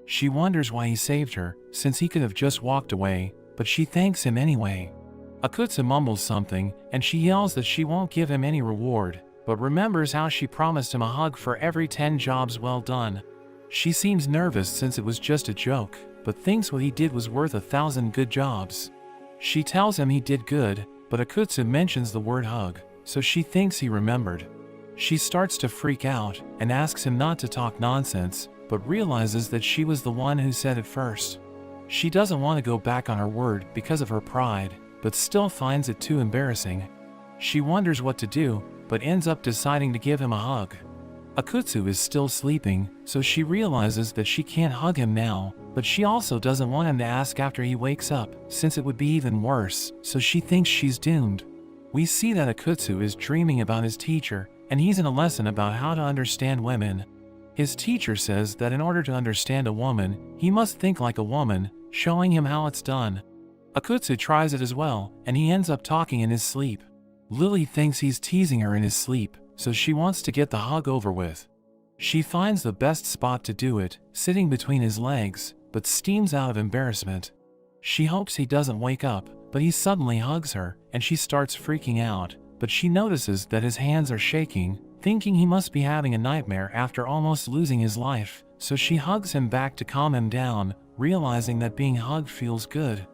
She wonders why he saved her, since he could have just walked away, but she thanks him anyway. Akutsu mumbles something, and she yells that she won't give him any reward, but remembers how she promised him a hug for every 10 jobs well done. She seems nervous since it was just a joke, but thinks what he did was worth 1,000 good jobs. She tells him he did good, but Akutsu mentions the word hug, so she thinks he remembered. She starts to freak out and asks him not to talk nonsense, but realizes that she was the one who said it first. She doesn't want to go back on her word because of her pride, but still finds it too embarrassing. She wonders what to do, but ends up deciding to give him a hug. Akutsu is still sleeping, so she realizes that she can't hug him now, but she also doesn't want him to ask after he wakes up, since it would be even worse, so she thinks she's doomed. We see that Akutsu is dreaming about his teacher, and he's in a lesson about how to understand women. His teacher says that in order to understand a woman, he must think like a woman, showing him how it's done. Akutsu tries it as well, and he ends up talking in his sleep. Lily thinks he's teasing her in his sleep, so she wants to get the hug over with. She finds the best spot to do it, sitting between his legs, but steams out of embarrassment. She hopes he doesn't wake up, but he suddenly hugs her, and she starts freaking out, but she notices that his hands are shaking, thinking he must be having a nightmare after almost losing his life, so she hugs him back to calm him down, realizing that being hugged feels good.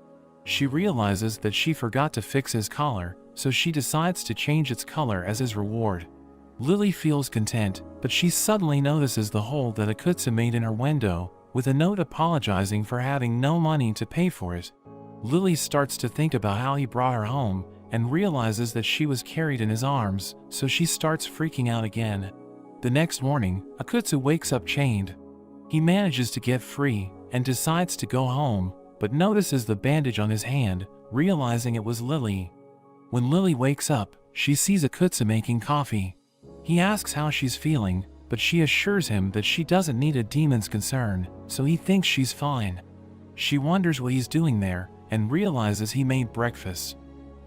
She realizes that she forgot to fix his collar, so she decides to change its color as his reward. Lily feels content, but she suddenly notices the hole that Akutsu made in her window, with a note apologizing for having no money to pay for it. Lily starts to think about how he brought her home, and realizes that she was carried in his arms, so she starts freaking out again. The next morning, Akutsu wakes up chained. He manages to get free, and decides to go home, but notices the bandage on his hand, realizing it was Lily. When Lily wakes up, she sees Akutsu making coffee. He asks how she's feeling, but she assures him that she doesn't need a demon's concern, so he thinks she's fine. She wonders what he's doing there, and realizes he made breakfast.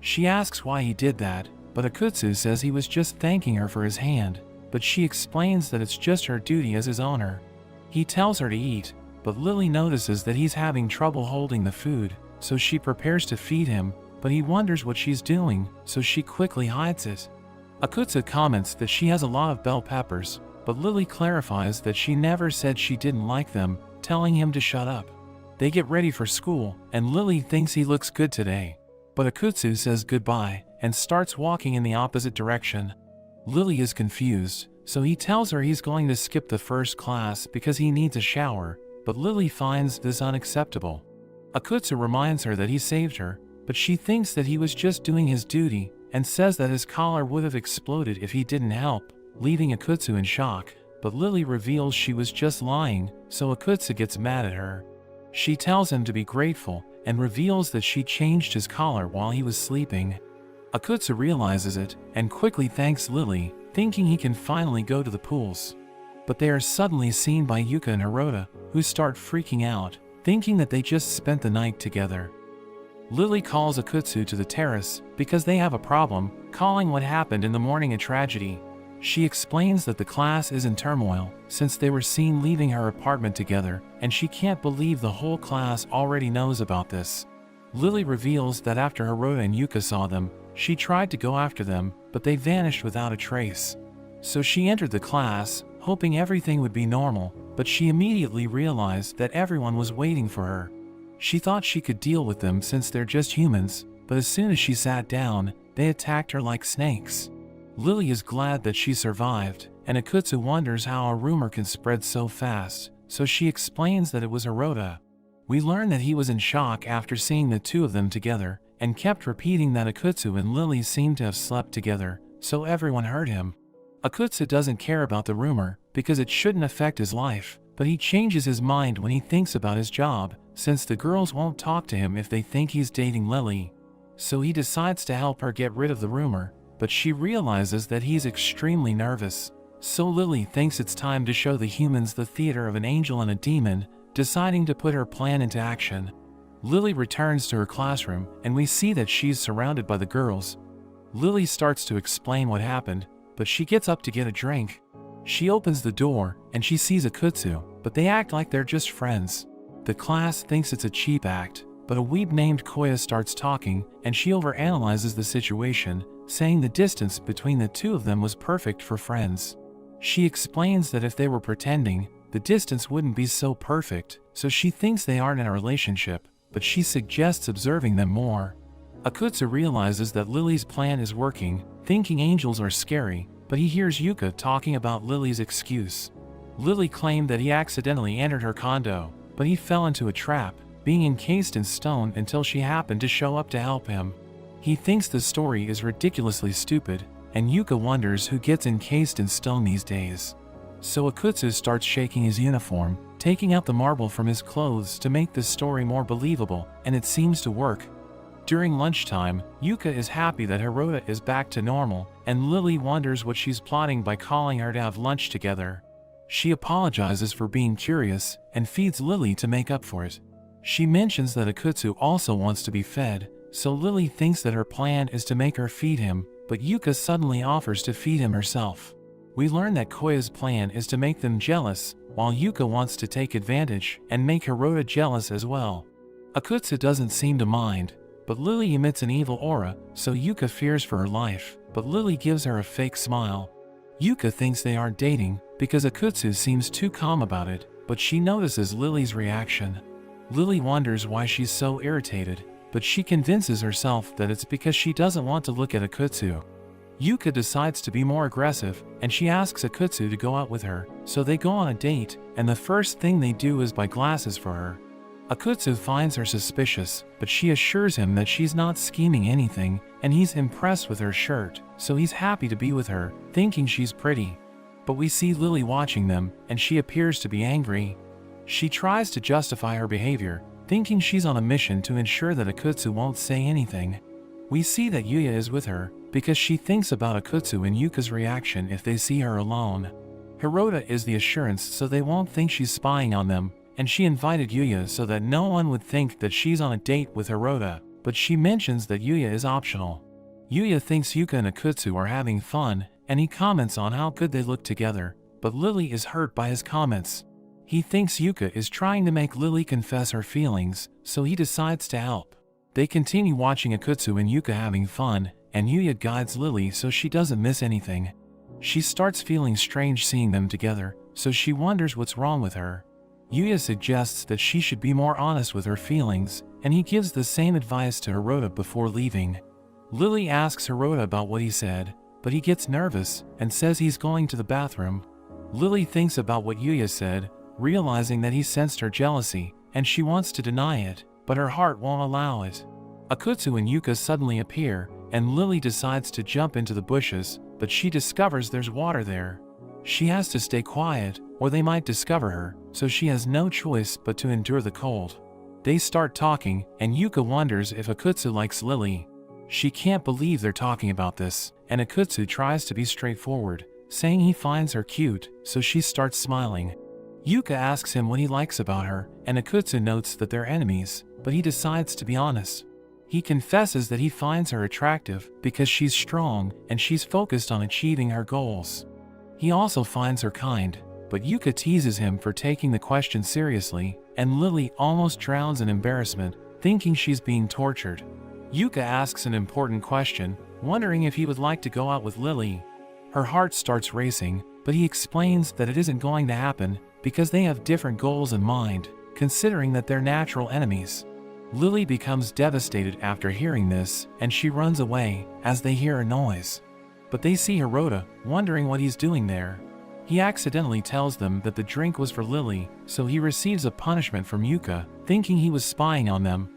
She asks why he did that, but Akutsu says he was just thanking her for his hand, but she explains that it's just her duty as his owner. He tells her to eat, but Lily notices that he's having trouble holding the food, so she prepares to feed him, but he wonders what she's doing, so she quickly hides it. Akutsu comments that she has a lot of bell peppers, but Lily clarifies that she never said she didn't like them, telling him to shut up. They get ready for school, and Lily thinks he looks good today. But Akutsu says goodbye, and starts walking in the opposite direction. Lily is confused, so he tells her he's going to skip the first class because he needs a shower, but Lily finds this unacceptable. Akutsu reminds her that he saved her, but she thinks that he was just doing his duty, and says that his collar would have exploded if he didn't help, leaving Akutsu in shock, but Lily reveals she was just lying, so Akutsu gets mad at her. She tells him to be grateful, and reveals that she changed his collar while he was sleeping. Akutsu realizes it, and quickly thanks Lily, thinking he can finally go to the pools. But they are suddenly seen by Yuka and Hirota, who start freaking out, thinking that they just spent the night together. Lily calls Akutsu to the terrace, because they have a problem, calling what happened in the morning a tragedy. She explains that the class is in turmoil, since they were seen leaving her apartment together, and she can't believe the whole class already knows about this. Lily reveals that after Hirota and Yuka saw them, she tried to go after them, but they vanished without a trace. So she entered the class, hoping everything would be normal, but she immediately realized that everyone was waiting for her. She thought she could deal with them since they're just humans, but as soon as she sat down, they attacked her like snakes. Lily is glad that she survived, and Akutsu wonders how a rumor can spread so fast, so she explains that it was Hirota. We learn that he was in shock after seeing the two of them together, and kept repeating that Akutsu and Lily seemed to have slept together, so everyone heard him. Akutsu doesn't care about the rumor, because it shouldn't affect his life, but he changes his mind when he thinks about his job, since the girls won't talk to him if they think he's dating Lily. So he decides to help her get rid of the rumor, but she realizes that he's extremely nervous. So Lily thinks it's time to show the humans the theater of an angel and a demon, deciding to put her plan into action. Lily returns to her classroom, and we see that she's surrounded by the girls. Lily starts to explain what happened, but she gets up to get a drink. She opens the door, and she sees Akutsu, but they act like they're just friends. The class thinks it's a cheap act, but a weeb named Koya starts talking, and she overanalyzes the situation, saying the distance between the two of them was perfect for friends. She explains that if they were pretending, the distance wouldn't be so perfect, so she thinks they aren't in a relationship, but she suggests observing them more. Akutsu realizes that Lily's plan is working, thinking angels are scary, but he hears Yuka talking about Lily's excuse. Lily claimed that he accidentally entered her condo, but he fell into a trap, being encased in stone until she happened to show up to help him. He thinks the story is ridiculously stupid, and Yuka wonders who gets encased in stone these days. So Akutsu starts shaking his uniform, taking out the marble from his clothes to make the story more believable, and it seems to work. During lunchtime, Yuka is happy that Hirota is back to normal, and Lily wonders what she's plotting by calling her to have lunch together. She apologizes for being curious, and feeds Lily to make up for it. She mentions that Akutsu also wants to be fed, so Lily thinks that her plan is to make her feed him, but Yuka suddenly offers to feed him herself. We learn that Koya's plan is to make them jealous, while Yuka wants to take advantage and make Hirota jealous as well. Akutsu doesn't seem to mind, but Lily emits an evil aura, so Yuka fears for her life, but Lily gives her a fake smile. Yuka thinks they aren't dating, because Akutsu seems too calm about it, but she notices Lily's reaction. Lily wonders why she's so irritated, but she convinces herself that it's because she doesn't want to look at Akutsu. Yuka decides to be more aggressive, and she asks Akutsu to go out with her, so they go on a date, and the first thing they do is buy glasses for her. Akutsu finds her suspicious, but she assures him that she's not scheming anything, and he's impressed with her shirt, so he's happy to be with her, thinking she's pretty. But we see Lily watching them, and she appears to be angry. She tries to justify her behavior, thinking she's on a mission to ensure that Akutsu won't say anything. We see that Yuya is with her, because she thinks about Akutsu and Yuka's reaction if they see her alone. Hirota is the assurance so they won't think she's spying on them, and she invited Yuya so that no one would think that she's on a date with Hirota, but she mentions that Yuya is optional. Yuya thinks Yuka and Akutsu are having fun, and he comments on how good they look together, but Lily is hurt by his comments. He thinks Yuka is trying to make Lily confess her feelings, so he decides to help. They continue watching Akutsu and Yuka having fun, and Yuya guides Lily so she doesn't miss anything. She starts feeling strange seeing them together, so she wonders what's wrong with her. Yuya suggests that she should be more honest with her feelings, and he gives the same advice to Hirota before leaving. Lily asks Hirota about what he said, but he gets nervous and says he's going to the bathroom. Lily thinks about what Yuya said, realizing that he sensed her jealousy, and she wants to deny it, but her heart won't allow it. Akutsu and Yuka suddenly appear, and Lily decides to jump into the bushes, but she discovers there's water there. She has to stay quiet, or they might discover her, so she has no choice but to endure the cold. They start talking, and Yuka wonders if Akutsu likes Lily. She can't believe they're talking about this, and Akutsu tries to be straightforward, saying he finds her cute, so she starts smiling. Yuka asks him what he likes about her, and Akutsu notes that they're enemies, but he decides to be honest. He confesses that he finds her attractive because she's strong and she's focused on achieving her goals. He also finds her kind, but Yuka teases him for taking the question seriously, and Lily almost drowns in embarrassment, thinking she's being tortured. Yuka asks an important question, wondering if he would like to go out with Lily. Her heart starts racing, but he explains that it isn't going to happen because they have different goals in mind, considering that they're natural enemies. Lily becomes devastated after hearing this, and she runs away as they hear a noise. But they see Hirota, wondering what he's doing there. He accidentally tells them that the drink was for Lily, so he receives a punishment from Yuka, thinking he was spying on them.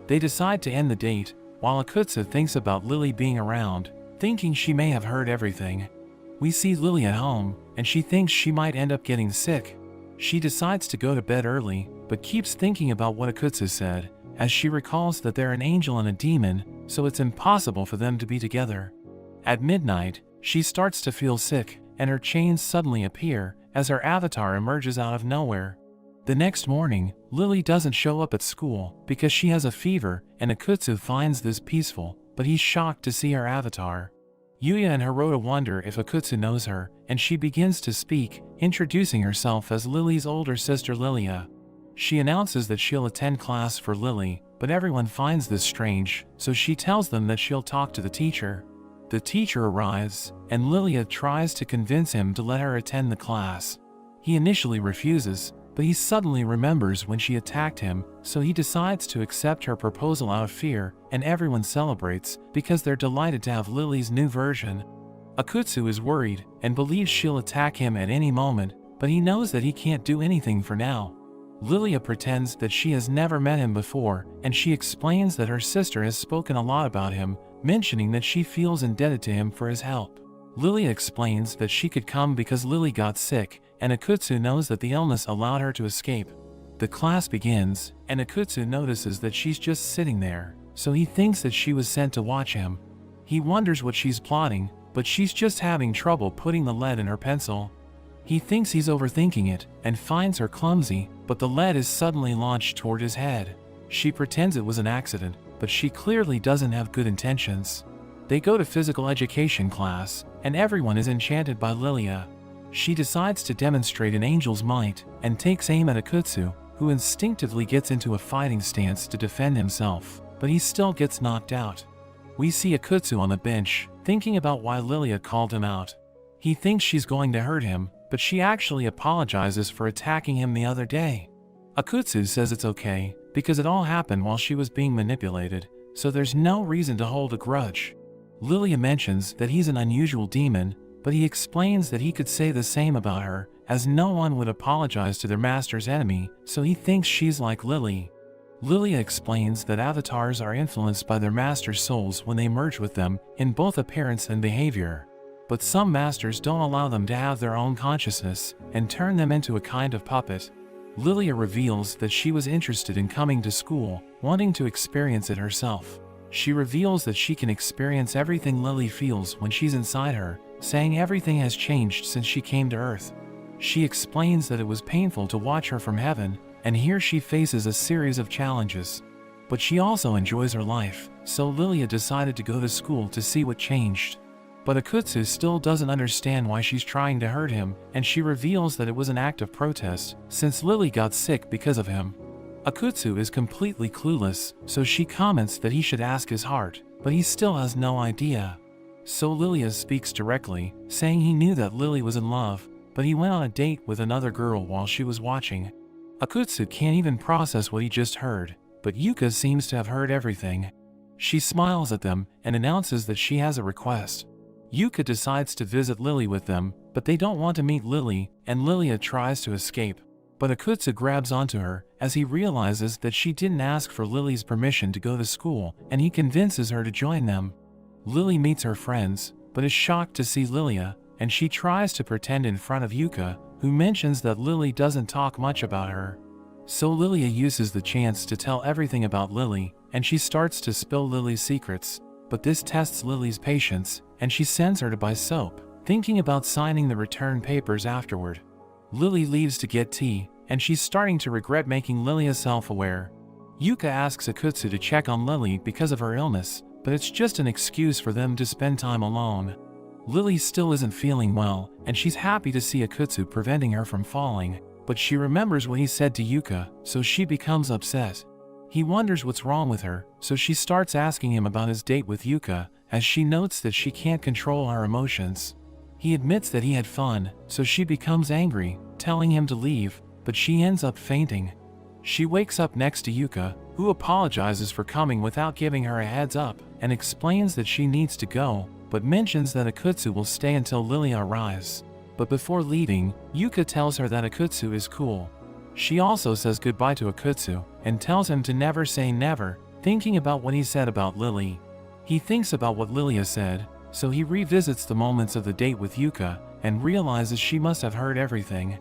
They decide to end the date, while Akutsu thinks about Lily being around, thinking she may have heard everything. We see Lily at home, and she thinks she might end up getting sick. She decides to go to bed early, but keeps thinking about what Akutsu said, as she recalls that they're an angel and a demon, so it's impossible for them to be together. At midnight, she starts to feel sick, and her chains suddenly appear, as her avatar emerges out of nowhere. The next morning, Lily doesn't show up at school because she has a fever, and Akutsu finds this peaceful, but he's shocked to see her avatar. Yuya and Hirota wonder if Akutsu knows her, and she begins to speak, introducing herself as Lily's older sister Lilia. She announces that she'll attend class for Lily, but everyone finds this strange, so she tells them that she'll talk to the teacher. The teacher arrives, and Lilia tries to convince him to let her attend the class. He initially refuses, but he suddenly remembers when she attacked him, so he decides to accept her proposal out of fear, and everyone celebrates because they're delighted to have Lily's new version. Akutsu is worried and believes she'll attack him at any moment, but he knows that he can't do anything for now. Lilia pretends that she has never met him before, and she explains that her sister has spoken a lot about him, mentioning that she feels indebted to him for his help. Lilia explains that she could come because Lily got sick, and Akutsu knows that the illness allowed her to escape. The class begins, and Akutsu notices that she's just sitting there, so he thinks that she was sent to watch him. He wonders what she's plotting, but she's just having trouble putting the lead in her pencil. He thinks he's overthinking it, and finds her clumsy, but the lead is suddenly launched toward his head. She pretends it was an accident, but she clearly doesn't have good intentions. They go to physical education class, and everyone is enchanted by Lilia. She decides to demonstrate an angel's might, and takes aim at Akutsu, who instinctively gets into a fighting stance to defend himself, but he still gets knocked out. We see Akutsu on the bench, thinking about why Lilia called him out. He thinks she's going to hurt him, but she actually apologizes for attacking him the other day. Akutsu says it's okay, because it all happened while she was being manipulated, so there's no reason to hold a grudge. Lilia mentions that he's an unusual demon, but he explains that he could say the same about her, as no one would apologize to their master's enemy, so he thinks she's like Lily. Lilia explains that avatars are influenced by their master's souls when they merge with them, in both appearance and behavior. But some masters don't allow them to have their own consciousness, and turn them into a kind of puppet. Lilia reveals that she was interested in coming to school, wanting to experience it herself. She reveals that she can experience everything Lily feels when she's inside her, saying everything has changed since she came to Earth. She explains that it was painful to watch her from heaven, and here she faces a series of challenges. But she also enjoys her life, so Lilia decided to go to school to see what changed. But Akutsu still doesn't understand why she's trying to hurt him, and she reveals that it was an act of protest, since Lily got sick because of him. Akutsu is completely clueless, so she comments that he should ask his heart, but he still has no idea. So Lilia speaks directly, saying he knew that Lily was in love, but he went on a date with another girl while she was watching. Akutsu can't even process what he just heard, but Yuka seems to have heard everything. She smiles at them and announces that she has a request. Yuka decides to visit Lily with them, but they don't want to meet Lily, and Lilia tries to escape. But Akutsu grabs onto her, as he realizes that she didn't ask for Lily's permission to go to school, and he convinces her to join them. Lily meets her friends, but is shocked to see Lilia, and she tries to pretend in front of Yuka, who mentions that Lily doesn't talk much about her. So Lilia uses the chance to tell everything about Lily, and she starts to spill Lily's secrets, but this tests Lily's patience, and she sends her to buy soap, thinking about signing the return papers afterward. Lily leaves to get tea, and she's starting to regret making Lilia self-aware. Yuka asks Akutsu to check on Lily because of her illness, but it's just an excuse for them to spend time alone. Lily still isn't feeling well, and she's happy to see Akutsu preventing her from falling, but she remembers what he said to Yuka, so she becomes upset. He wonders what's wrong with her, so she starts asking him about his date with Yuka, as she notes that she can't control her emotions. He admits that he had fun, so she becomes angry, telling him to leave, but she ends up fainting. She wakes up next to Yuka, who apologizes for coming without giving her a heads up, and explains that she needs to go, but mentions that Akutsu will stay until Lilia arrives. But before leaving, Yuka tells her that Akutsu is cool. She also says goodbye to Akutsu, and tells him to never say never, thinking about what he said about Lily. He thinks about what Lilia said, so he revisits the moments of the date with Yuka, and realizes she must have heard everything.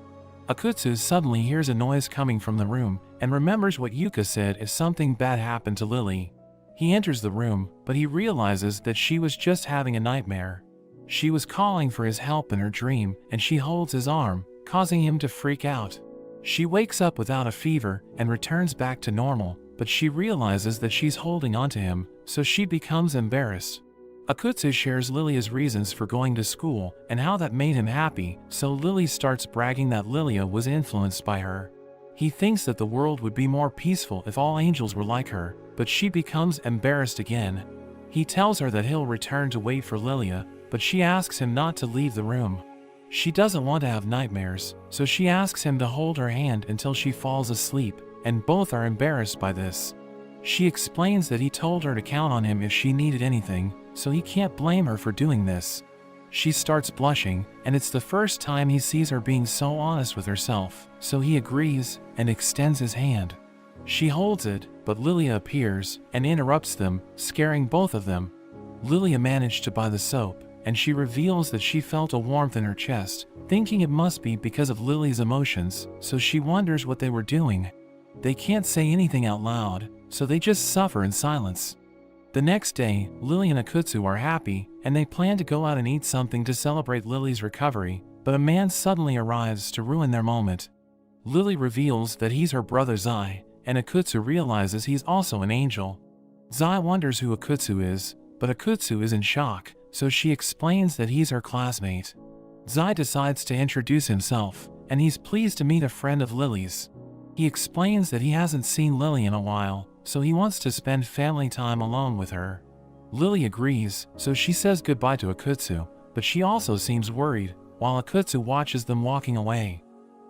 Akutsu suddenly hears a noise coming from the room, and remembers what Yuka said if something bad happened to Lily. He enters the room, but he realizes that she was just having a nightmare. She was calling for his help in her dream, and she holds his arm, causing him to freak out. She wakes up without a fever and returns back to normal, but she realizes that she's holding onto him, so she becomes embarrassed. Akutsu shares Lilia's reasons for going to school and how that made him happy, so Lily starts bragging that Lilia was influenced by her. He thinks that the world would be more peaceful if all angels were like her, but she becomes embarrassed again. He tells her that he'll return to wait for Lilia, but she asks him not to leave the room. She doesn't want to have nightmares, so she asks him to hold her hand until she falls asleep, and both are embarrassed by this. She explains that he told her to count on him if she needed anything, so he can't blame her for doing this. She starts blushing, and it's the first time he sees her being so honest with herself, so he agrees and extends his hand. She holds it, but Lilia appears and interrupts them, scaring both of them. Lilia managed to buy the soap, and she reveals that she felt a warmth in her chest, thinking it must be because of Lily's emotions, so she wonders what they were doing. They can't say anything out loud, so they just suffer in silence. The next day, Lily and Akutsu are happy, and they plan to go out and eat something to celebrate Lily's recovery, but a man suddenly arrives to ruin their moment. Lily reveals that he's her brother Zai, and Akutsu realizes he's also an angel. Zai wonders who Akutsu is, but Akutsu is in shock, so she explains that he's her classmate. Zai decides to introduce himself, and he's pleased to meet a friend of Lily's. He explains that he hasn't seen Lily in a while, so he wants to spend family time alone with her. Lily agrees, so she says goodbye to Akutsu, but she also seems worried, while Akutsu watches them walking away.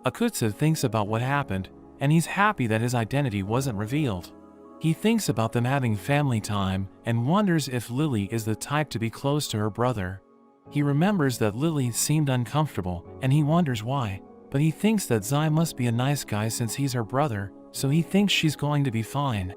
Akutsu thinks about what happened, and he's happy that his identity wasn't revealed. He thinks about them having family time and wonders if Lily is the type to be close to her brother. He remembers that Lily seemed uncomfortable, and he wonders why, but he thinks that Zai must be a nice guy since he's her brother, so he thinks she's going to be fine.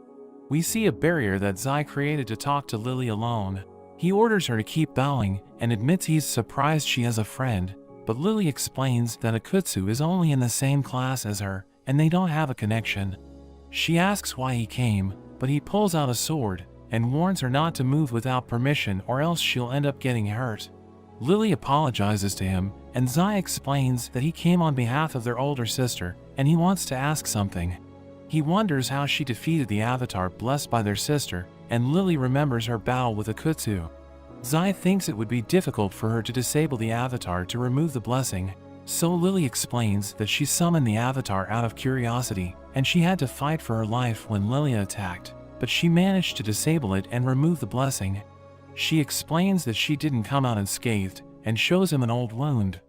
We see a barrier that Zai created to talk to Lily alone. He orders her to keep bowing and admits he's surprised she has a friend, but Lily explains that Akutsu is only in the same class as her, and they don't have a connection. She asks why he came, but he pulls out a sword and warns her not to move without permission or else she'll end up getting hurt. Lily apologizes to him, and Zai explains that he came on behalf of their older sister, and he wants to ask something. He wonders how she defeated the Avatar blessed by their sister, and Lily remembers her battle with Akutsu. Zai thinks it would be difficult for her to disable the Avatar to remove the blessing, so Lily explains that she summoned the Avatar out of curiosity, and she had to fight for her life when Lilia attacked, but she managed to disable it and remove the blessing. She explains that she didn't come out unscathed, and shows him an old wound.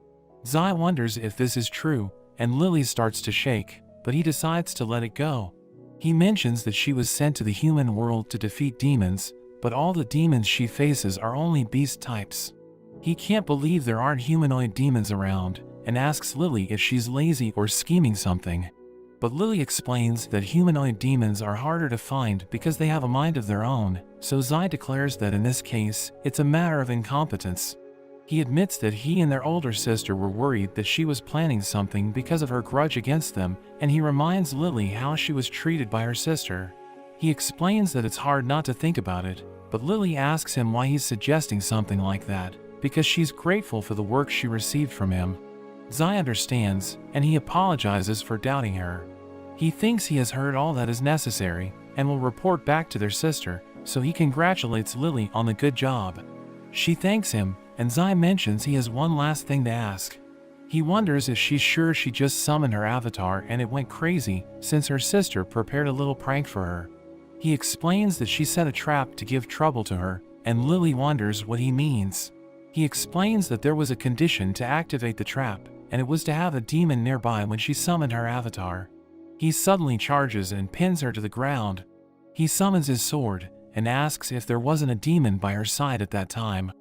Zai wonders if this is true, and Lily starts to shake, but he decides to let it go. He mentions that she was sent to the human world to defeat demons, but all the demons she faces are only beast types. He can't believe there aren't humanoid demons around, and asks Lily if she's lazy or scheming something. But Lily explains that humanoid demons are harder to find because they have a mind of their own, so Zai declares that in this case, it's a matter of incompetence. He admits that he and their older sister were worried that she was planning something because of her grudge against them, and he reminds Lily how she was treated by her sister. He explains that it's hard not to think about it, but Lily asks him why he's suggesting something like that, because she's grateful for the work she received from him. Zai understands, and he apologizes for doubting her. He thinks he has heard all that is necessary, and will report back to their sister, so he congratulates Lily on the good job. She thanks him, and Zai mentions he has one last thing to ask. He wonders if she's sure she just summoned her avatar and it went crazy, since her sister prepared a little prank for her. He explains that she set a trap to give trouble to her, and Lily wonders what he means. He explains that there was a condition to activate the trap, and it was to have a demon nearby when she summoned her avatar. He suddenly charges and pins her to the ground. He summons his sword, and asks if there wasn't a demon by her side at that time.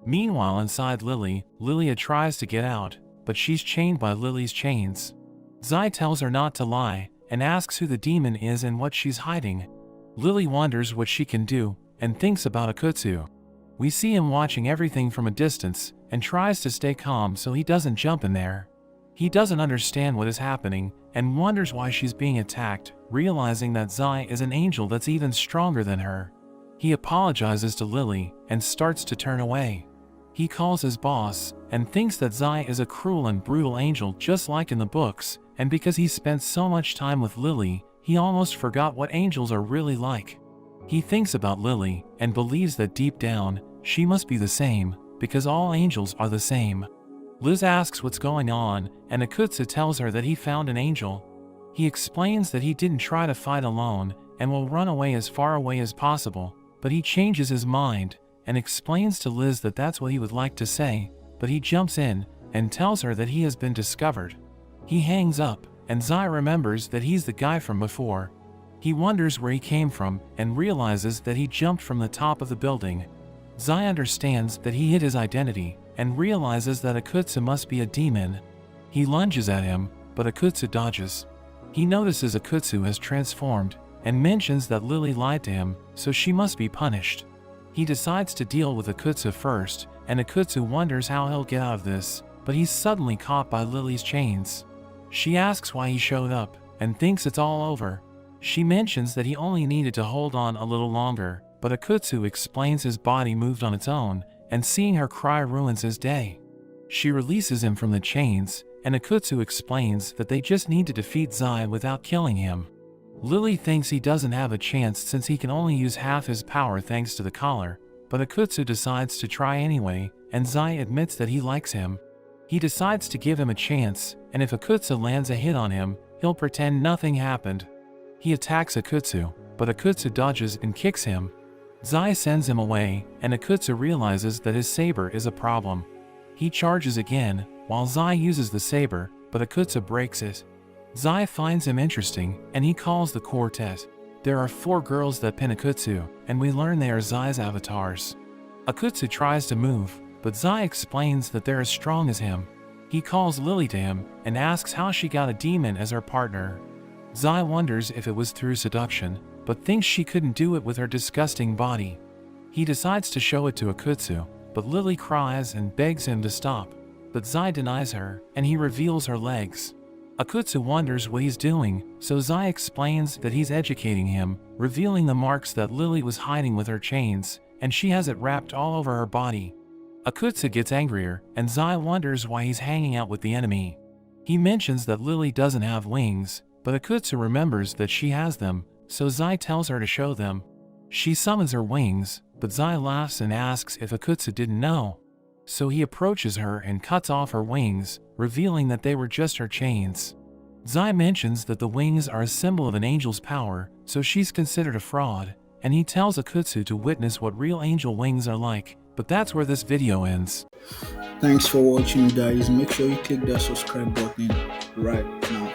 Meanwhile inside Lily, Lilia tries to get out, but she's chained by Lily's chains. Zai tells her not to lie, and asks who the demon is and what she's hiding. Lily wonders what she can do, and thinks about Akutsu. We see him watching everything from a distance, and tries to stay calm so he doesn't jump in there. He doesn't understand what is happening, and wonders why she's being attacked, realizing that Zai is an angel that's even stronger than her. He apologizes to Lily, and starts to turn away. He calls his boss, and thinks that Zai is a cruel and brutal angel just like in the books, and because he spent so much time with Lily, he almost forgot what angels are really like. He thinks about Lily and believes that deep down, she must be the same, because all angels are the same. Liz asks what's going on, and Akutsu tells her that he found an angel. He explains that he didn't try to fight alone and will run away as far away as possible, but he changes his mind and explains to Liz that that's what he would like to say, but he jumps in and tells her that he has been discovered. He hangs up, and Zai remembers that he's the guy from before. He wonders where he came from and realizes that he jumped from the top of the building. Zai understands that he hid his identity and realizes that Akutsu must be a demon. He lunges at him, but Akutsu dodges. He notices Akutsu has transformed and mentions that Lily lied to him, so she must be punished. He decides to deal with Akutsu first, and Akutsu wonders how he'll get out of this, but he's suddenly caught by Lily's chains. She asks why he showed up and thinks it's all over. She mentions that he only needed to hold on a little longer, but Akutsu explains his body moved on its own, and seeing her cry ruins his day. She releases him from the chains, and Akutsu explains that they just need to defeat Zai without killing him. Lily thinks he doesn't have a chance since he can only use half his power thanks to the collar, but Akutsu decides to try anyway, and Zai admits that he likes him. He decides to give him a chance, and if Akutsu lands a hit on him, he'll pretend nothing happened. He attacks Akutsu, but Akutsu dodges and kicks him. Zai sends him away, and Akutsu realizes that his saber is a problem. He charges again, while Zai uses the saber, but Akutsu breaks it. Zai finds him interesting, and he calls the quartet. There are 4 girls that pin Akutsu, and we learn they are Zai's avatars. Akutsu tries to move, but Zai explains that they're as strong as him. He calls Lily to him and asks how she got a demon as her partner. Zai wonders if it was through seduction, but thinks she couldn't do it with her disgusting body. He decides to show it to Akutsu, but Lily cries and begs him to stop. But Zai denies her, and he reveals her legs. Akutsu wonders what he's doing, so Zai explains that he's educating him, revealing the marks that Lily was hiding with her chains, and she has it wrapped all over her body. Akutsu gets angrier, and Zai wonders why he's hanging out with the enemy. He mentions that Lily doesn't have wings, but Akutsu remembers that she has them, so Zai tells her to show them. She summons her wings, but Zai laughs and asks if Akutsu didn't know. So he approaches her and cuts off her wings, revealing that they were just her chains. Zai mentions that the wings are a symbol of an angel's power, so she's considered a fraud, and he tells Akutsu to witness what real angel wings are like, but that's where this video ends. Thanks for watching, guys. Make sure you click that subscribe button right now.